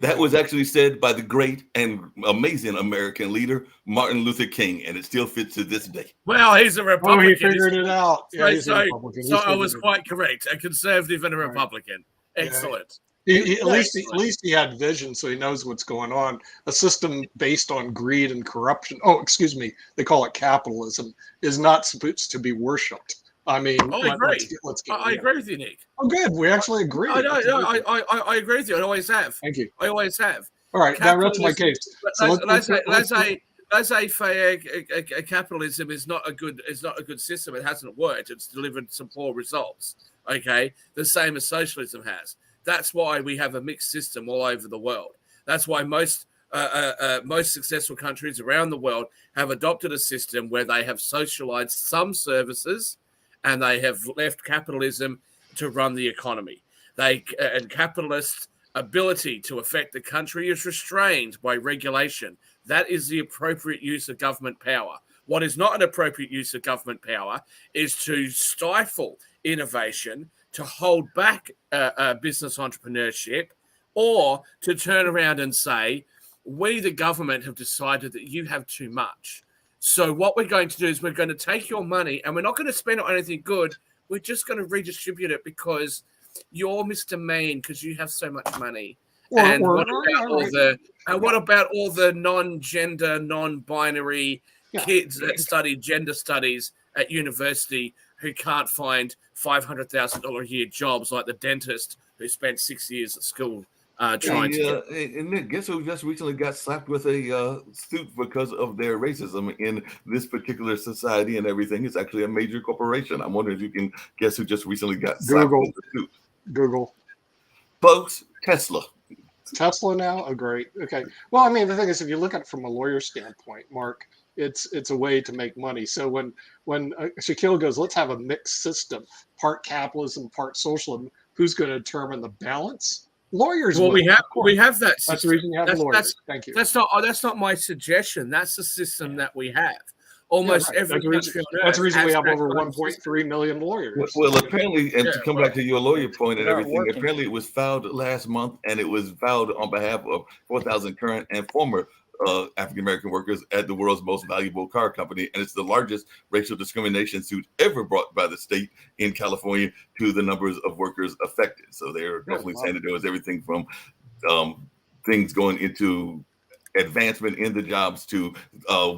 That was actually said by the great and amazing American leader, Martin Luther King, and it still fits to this day. Well, he's a Republican. Oh, he figured it out. So I was quite correct. A conservative and a Republican. Excellent. At least he had vision, so he knows what's going on. A system based on greed and corruption. Oh, excuse me. They call it capitalism. Is not supposed to be worshipped. I mean, I agree. I agree with you, Nick. Oh, good. We actually agree. I agree with you. I always have. Thank you. I always have. All right, that's my case. So capitalism is not a good system. It hasn't worked. It's delivered some poor results. Okay, the same as socialism has. That's why we have a mixed system all over the world. That's why most successful countries around the world have adopted a system where they have socialized some services, and they have left capitalism to run the economy. And capitalist ability to affect the country is restrained by regulation. That is the appropriate use of government power. What is not an appropriate use of government power is to stifle innovation, to hold back business entrepreneurship, or to turn around and say, we, the government, have decided that you have too much. So what we're going to do is we're going to take your money and we're not going to spend it on anything good. We're just going to redistribute it because you're Mr. Main because you have so much money. And what about all the non-gender, non-binary kids that study gender studies at university who can't find $500,000 a year jobs like the dentist who spent 6 years at school trying to get. And Nick, guess who just recently got slapped with a suit because of their racism in this particular society and everything? It's actually a major corporation. I'm wondering if you can guess who just recently got slapped with a suit. Google. Folks, Tesla. Tesla now? Oh, great. Okay. Well, I mean, the thing is, if you look at it from a lawyer standpoint, Mark, it's a way to make money. So when Shaquille goes, let's have a mixed system, part capitalism, part socialism, who's going to determine the balance? Lawyers. Well, we have that system. That's the reason you have lawyers. Thank you. That's not my suggestion. That's the system that we have. Almost every country on earth. That's the reason we have over 1.3 million lawyers. Well, apparently, and to come back to your lawyer point and everything, apparently it was filed last month, and it was filed on behalf of 4,000 current and former African-American workers at the world's most valuable car company. And it's the largest racial discrimination suit ever brought by the state in California to the numbers of workers affected. So they're definitely saying that there was everything from things going into advancement in the jobs to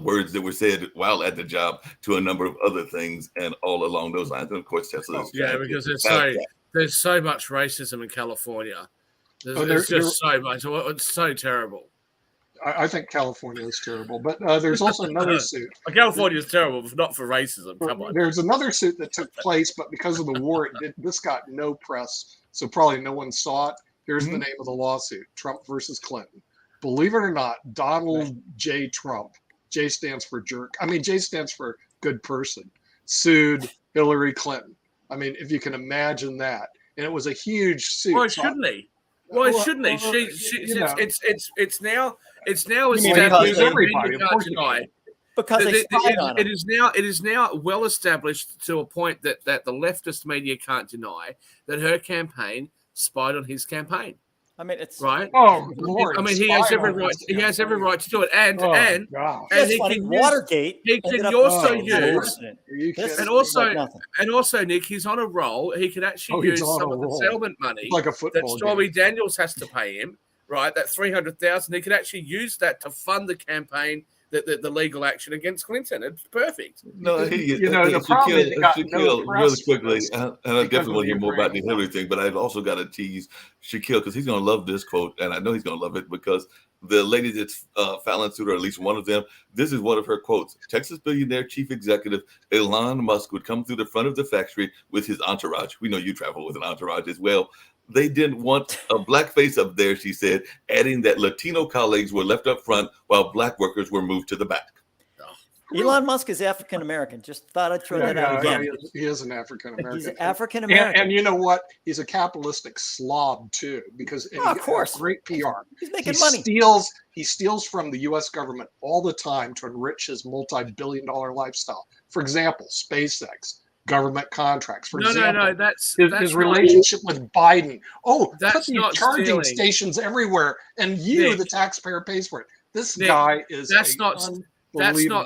words that were said while at the job to a number of other things and all along those lines. And of course, Tesla. Because there's so much racism in California. There's just so much. It's so terrible. I think California is terrible, but there's also another suit. California is terrible, but not for racism. Come on. There's another suit that took place, but because of the war, this got no press, so probably no one saw it. Here's the name of the lawsuit: Trump versus Clinton. Believe it or not, Donald J. Trump, J stands for jerk. I mean, J stands for good person, sued Hillary Clinton. I mean, if you can imagine that. And it was a huge suit. Why shouldn't he? Why shouldn't he? It's now established. Everybody, because they spied on him. It is now well established to a point that the leftist media can't deny that her campaign spied on his campaign. I mean, it's right. Oh, Lord, I mean, he has every right. He has every right to do it, and he can Watergate. He can also use, and also, Nick, he's on a roll. He can actually use some of the settlement money like that Stormy Daniels has to pay him. Right, that $300,000. He could actually use that to fund the campaign. The legal action against Clinton. It's perfect. No, the problem is Shaquille, really quickly, and I definitely want to hear more about the Hillary thing, but I've also got to tease Shaquille because he's going to love this quote, and I know he's going to love it because the lady that's filing suit, or at least one of them, this is one of her quotes. Texas billionaire chief executive Elon Musk would come through the front of the factory with his entourage. We know you travel with an entourage as well. They didn't want a black face up there, she said, adding that Latino colleagues were left up front while black workers were moved to the back. Elon Musk is African-American. Just thought I'd throw that out again. He is an African-American. He's African-American. And you know what? He's a capitalistic slob, too, because of course, great PR. He's making money. He steals from the U.S. government all the time to enrich his multi-billion-dollar lifestyle. For example, SpaceX. Government contracts, for example. That's his relationship with Biden. Oh, that's put these charging stations everywhere, and the taxpayer, pays for it. This guy is that's not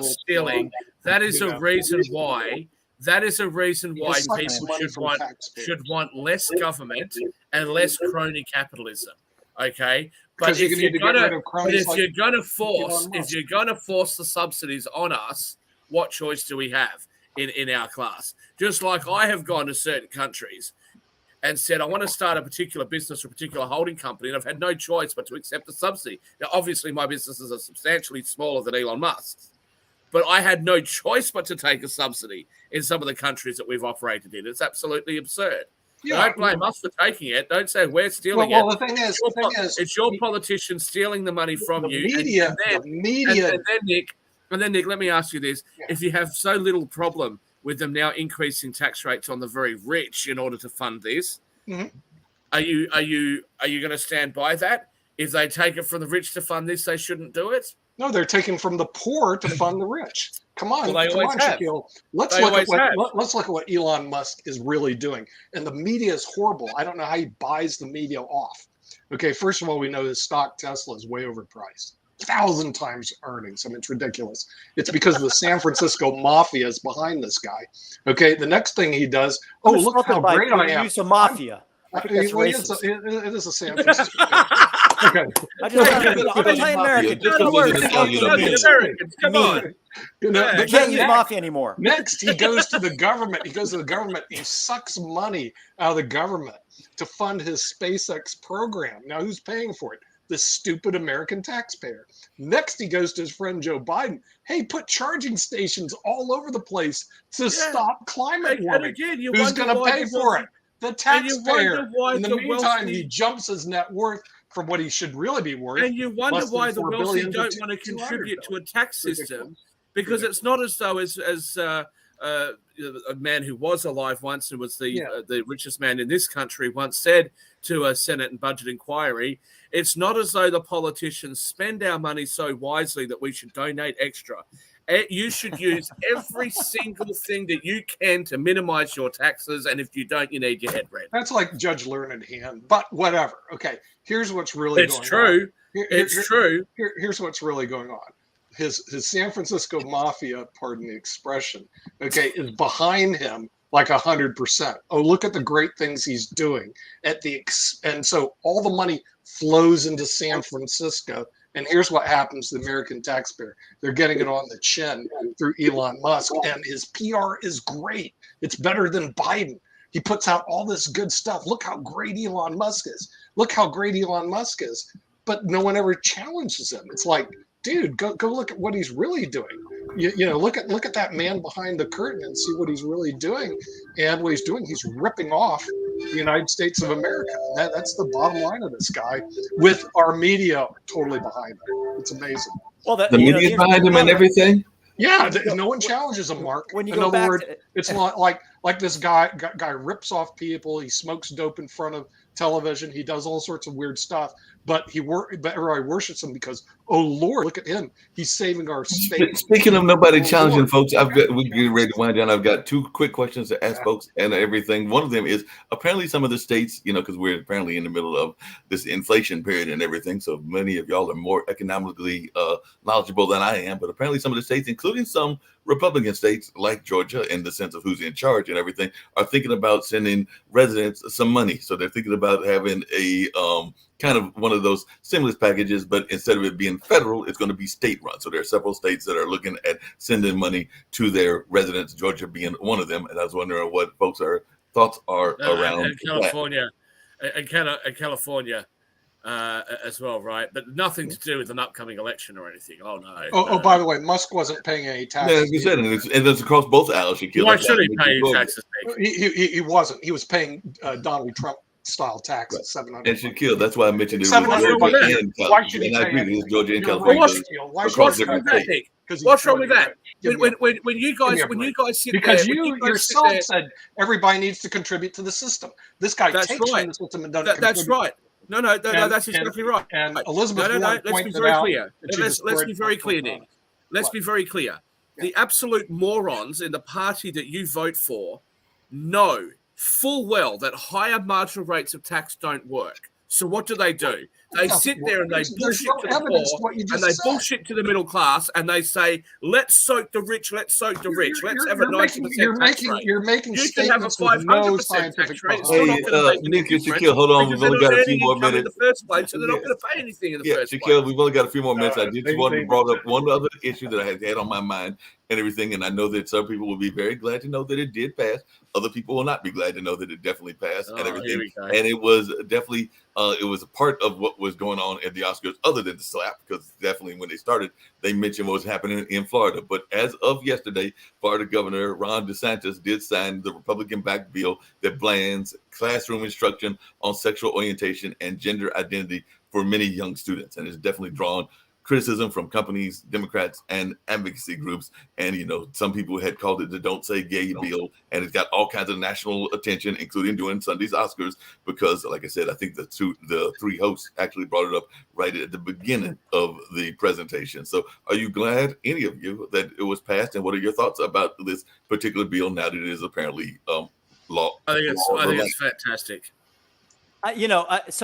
stealing. That is a reason why that is a reason why It sucks people money from taxpayers. should want less government and less crony capitalism. Okay, but Because you if need you're to get gonna, rid of cronies like you're gonna Elon force the subsidies on us, what choice do we have in our class? Just like I have gone to certain countries and said, I want to start a particular business or a particular holding company, and I've had no choice but to accept a subsidy. Now, obviously, my businesses are substantially smaller than Elon Musk's, but I had no choice but to take a subsidy in some of the countries that we've operated in. It's absolutely absurd. Don't blame us for taking it. Don't say we're stealing well, it. the thing is, It's your politicians stealing the money from the you. media, And the media. then, Nick, let me ask you this. Yeah. If you have so little problem with them now increasing tax rates on the very rich in order to fund this, Mhm. are you going to stand by that? If they take it from the rich to fund this, they shouldn't do it? No, they're taking from the poor to fund the rich. Come on, Well, they come always on, have. Shaquille. Let's They look always at have. let's look at what Elon Musk is really doing. And the media is horrible. I don't know how he buys the media off. Okay, first of all, we know his stock Tesla is way overpriced. 1,000 times earnings. I mean, it's ridiculous. It's because the San Francisco mafia is behind this guy. Okay, the next thing he does, oh, I'm look insulted how by great the I am. use of mafia. I think that's Well, racist. it is a San Francisco. Okay. I'm Italian American. Just The word because it's fucking Italian means. Americans, come on. You know, Yeah, but You can't then use next- mafia anymore. Next, he goes to the government. He goes to the government. He sucks money out of the government to fund his SpaceX program. Now, who's paying for it? The stupid American taxpayer. Next, he goes to his friend Joe Biden. Hey, put charging stations all over the place to stop climate And warming. again, you Who's wonder going to why pay the for wealthy- it? The And you taxpayer. wonder why In the the meantime, wealthy- he jumps his net worth from what he should really be worth. And you wonder less than why the 4 wealthy billion to don't want to 200 contribute to a billion. tax system, because it's not as though as a man who was alive once, who was the richest man in this country, once said to a Senate and budget inquiry, it's not as though the politicians spend our money so wisely that we should donate extra. You should use every single thing that you can to minimize your taxes, and if you don't, you need your head read. That's like Judge Learned Hand, but whatever. Okay, here's what's really It's going on. true. Here- It's here- true. Here's what's really going on. His San Francisco mafia, pardon the expression, okay, is behind him like 100%. Oh, look at the great things he's doing and so all the money flows into San Francisco. And here's what happens to the American taxpayer. They're getting it on the chin through Elon Musk, and his PR is great. It's better than Biden. He puts out all this good stuff. Look how great Elon Musk is. Look how great Elon Musk is. But no one ever challenges him. It's like, dude, go look at what he's really doing. You know, look at that man behind the curtain and see what he's really doing. And what he's doing, he's ripping off the United States of America. That's the bottom line of this guy, with our media totally behind him. It's amazing. Well, The media's behind him and everything. Yeah, no one challenges him, Mark. When you In go other back words, to- it's not like this guy rips off people. He smokes dope in front of television. He does all sorts of weird stuff. But everybody worships him because, oh Lord, look at him. He's saving our state. Speaking of nobody challenging folks, we're getting ready to wind down. I've got two quick questions to ask folks and everything. One of them is apparently some of the states, because we're apparently in the middle of this inflation period and everything. So many of y'all are more economically knowledgeable than I am. But apparently some of the states, including some Republican states like Georgia, in the sense of who's in charge and everything, are thinking about sending residents some money. So they're thinking about having a kind of one of those stimulus packages, but instead of it being federal, it's going to be state run. So there are several states that are looking at sending money to their residents, Georgia being one of them. And I was wondering what folks' thoughts are around and California, and California as well, right? But nothing to do with an upcoming election or anything. Oh no. Oh, by the way, Musk wasn't paying any Yeah, taxes. as you said, and it's across both aisles. Why should he pay taxes? Nick? He wasn't. He was paying Donald Trump style taxes, $700. And Shaquille, that's why I mentioned it. Seven Was hundred Georgia bucks. and Why should he California. And I pay agree, it? it's Georgia and You're California. right, What's- Shaquille. Why across should he What's pay wrong with different that, states. Nick? Because he's What's wrong with Georgia. that? Give me a break. When you Give me guys a break. sit Because there, when you guys sit yourself there- said everybody needs to contribute to the system. This guy That's takes right. from the system and doesn't that's contribute. right. No, that's exactly right. And Elizabeth No. Warren Let's be pointed very out clear. that she Let's be destroyed very Trump clear, on Nick. it. Let's What? be very clear. The absolute morons in the party that you vote for know full well that higher marginal rates of tax don't work. So what do? They sit there and they There's bullshit no to the evidence poor, what you and just they said. bullshit to the middle class, and they say, "Let's soak the rich. Let's soak the rich. Let's have a 90% tax rate." You're making You can have a statements with no 500% scientific tax rate. It's behind still Hey, not going to make any Nick and difference Shaquille, hold on. because We've they're only not got a few earning more income in minutes. the first place, so they're not Yeah. going to pay anything in the Yeah, first place. Shaquille, we've only got a few more minutes. I they- just wanted to they- brought up one other issue that I had on my mind and everything, and I know that some people will be very glad to know that it did pass. Other people will not be glad to know that it definitely passed and Oh, here everything. we go. And it was definitely it was a part of what was going on at the Oscars, other than the slap, because definitely when they started, they mentioned what was happening in Florida. But as of yesterday, Florida Governor Ron DeSantis did sign the Republican-backed bill that bans classroom instruction on sexual orientation and gender identity for many young students, and it's definitely drawn criticism from companies, Democrats, and advocacy groups. And some people had called it the "Don't Say Gay" bill, and it's got all kinds of national attention, including during Sunday's Oscars, because, like I said, I think the three hosts actually brought it up right at the beginning of the presentation. So, are you glad, any of you, that it was passed, and what are your thoughts about this particular bill now that it is apparently law? I think it's fantastic. So I think it's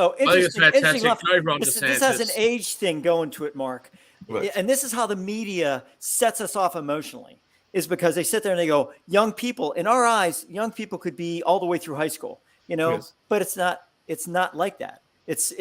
interesting fantastic. enough, Go, Ron this has an DeSantis. age thing going to it, Mark. Right. And this is how the media sets us off emotionally, is because they sit there and they go, young people, in our eyes, young people could be all the way through high school, Yes. but it's not like that. It's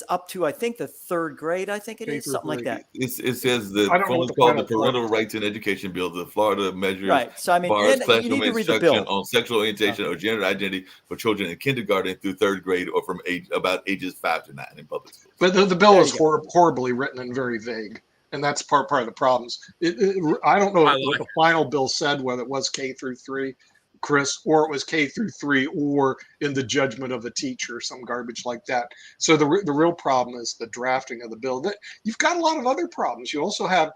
up to, I think, the third grade. I think it K is through something like three. that. It says the I don't know what the called the final Parental form is. Rights in Education Bill, the Florida measures Right. So, I mean, bars and you classroom need to read the instruction bill. on sexual orientation or gender identity for children in kindergarten through third grade or from about ages 5 to 9 in public schools. But the bill There is you go. horribly written and very vague, and that's part of the problems. I don't know I what like the final bill said, whether it was K through 3, Chris, or it was K through 3, or in the judgment of a teacher, some garbage like that. So the real problem is the drafting of the bill. You've got a lot of other problems. You also have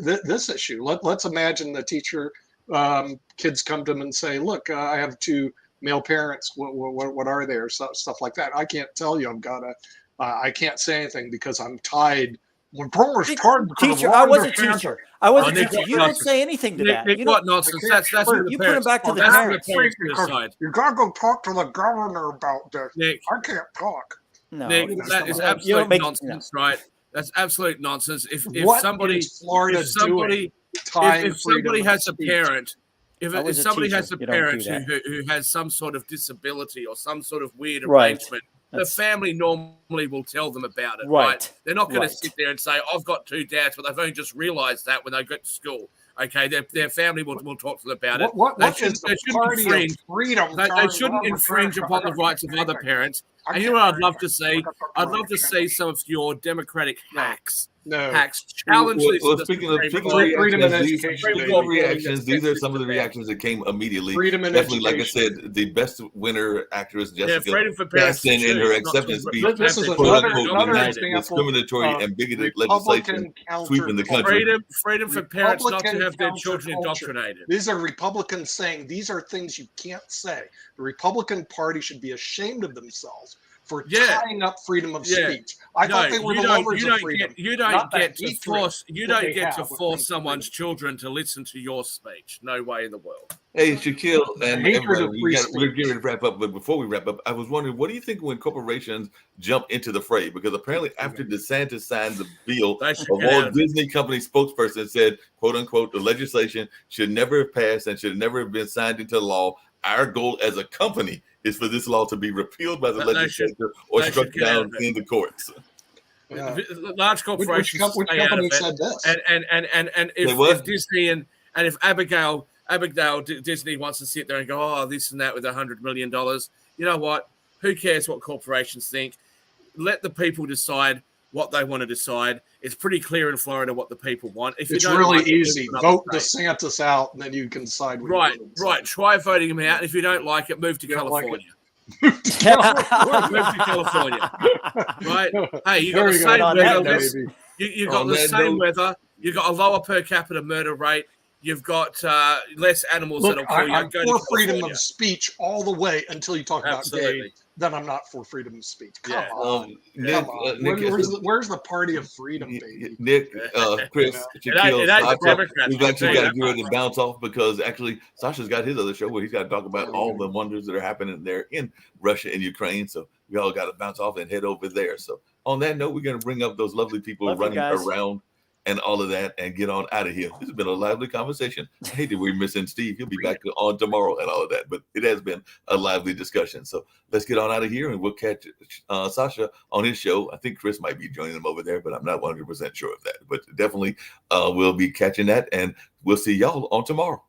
this issue. Let's imagine the teacher, kids come to them and say, "Look, I have 2 male parents. What are they?" Or stuff like that. I can't tell you. I can't say anything because I'm tied. When Palmer's tied because of Teacher, I was a Ron DeSantis. teacher. I was a Nick, teacher. what You don't nonsense. say anything to that. Nick, You don't, what nonsense? That's for the you put parents. them back to the That's for parents. the parents to decide. You gotta go talk to the governor about this. Nick, I can't talk. No, Nick, that's that not is right. You absolute don't make- nonsense, right? That's absolute nonsense. If What somebody, is Florida if somebody, doing? Tying if somebody freedom has of a speech? parent, I if was a somebody teacher. has a You don't do parent that. who has some sort of disability or some sort of weird Right. arrangement, That's- the family normally will tell them about it, Right. right? They're not going Right. to sit there and say, "I've got 2 dads," but they've only just realised that when they get to school. Okay, their family will talk to them about it. What They is shouldn't- the they shouldn't party infringe- of freedom? They shouldn't infringe upon the rights of other parents. And you know what I'd love to see? I'd love to see some of your Democratic hacks challenge this. Well, to the speaking of Supreme Court. freedom of reactions, education, these baby. reactions, these are some of the reactions that came immediately. Freedom and Definitely, like I education. said, the best winner actress Yeah, Jessica freedom for parents to Chastain in her choose, not acceptance to speech, This is have quote their another unquote, children denied example discriminatory of and bigoted legislation Republican sweeping the counterculture. country. freedom for parents not to Republican have their children counterculture. indoctrinated. These are Republicans saying these are things you can't say. The Republican Party should be ashamed of themselves for Yeah. tying up freedom of Yeah. speech. I thought they were the lovers of freedom. You not don't that get to hatred force. You that don't they get to have with force freedom. someone's children to listen to your speech. No way in the world. Hey, Shaquille and hatred everybody, of free we're speech. getting ready to wrap up. But before we wrap up, I was wondering, what do you think when corporations jump into the fray? Because apparently, after DeSantis signed the bill, They should a get out Walt of it. Disney Company spokesperson said, "quote unquote," the legislation should never have passed and should never have been signed into law. Our goal as a company is for this law to be repealed by the They should- legislature or they struck should get out down of it. in the courts. Yeah. Large Which corporations company stay out of it. said this? And They what? if Disney and if Abigail Disney wants to sit there and go, "Oh, this and that with $100 million," you know what? Who cares what corporations think? Let the people decide what they want to decide. It's pretty clear in Florida what the people want. If you It's don't really like it, easy. move to another Vote state. DeSantis out, and then you can decide. What Right, you want. right. Try voting him out. If you don't like it, move to You don't like California. it. Move to California. Right? Hey, you got There the we same go. On weather. that note, less- You got On the that same note- weather. You got a lower per capita murder rate. You've got less animals Look, that'll kill you. I'm Go to for freedom California. of speech all the way until you talk about gay. Absolutely. Then I'm not for freedom of speech. Come Yeah. on. Nick, Come on. Where's the party of freedom, baby? Nick, Chris, It ain't the Sasha, Democrats. we've actually Hey, got to that's get ready to right. bounce off because actually Sasha's got his other show where he's got to talk about all the wonders that are happening there in Russia and Ukraine. So we all got to bounce off and head over there. So on that note, we're going to bring up those lovely people Love you running guys. around and all of that and get on out of here. This has been a lively conversation. I hate that we're missing Steve. He'll be back on tomorrow and all of that, but it has been a lively discussion. So let's get on out of here and we'll catch Sasha on his show. I think Chris might be joining him over there, but I'm not 100% sure of that. But definitely we'll be catching that and we'll see y'all on tomorrow.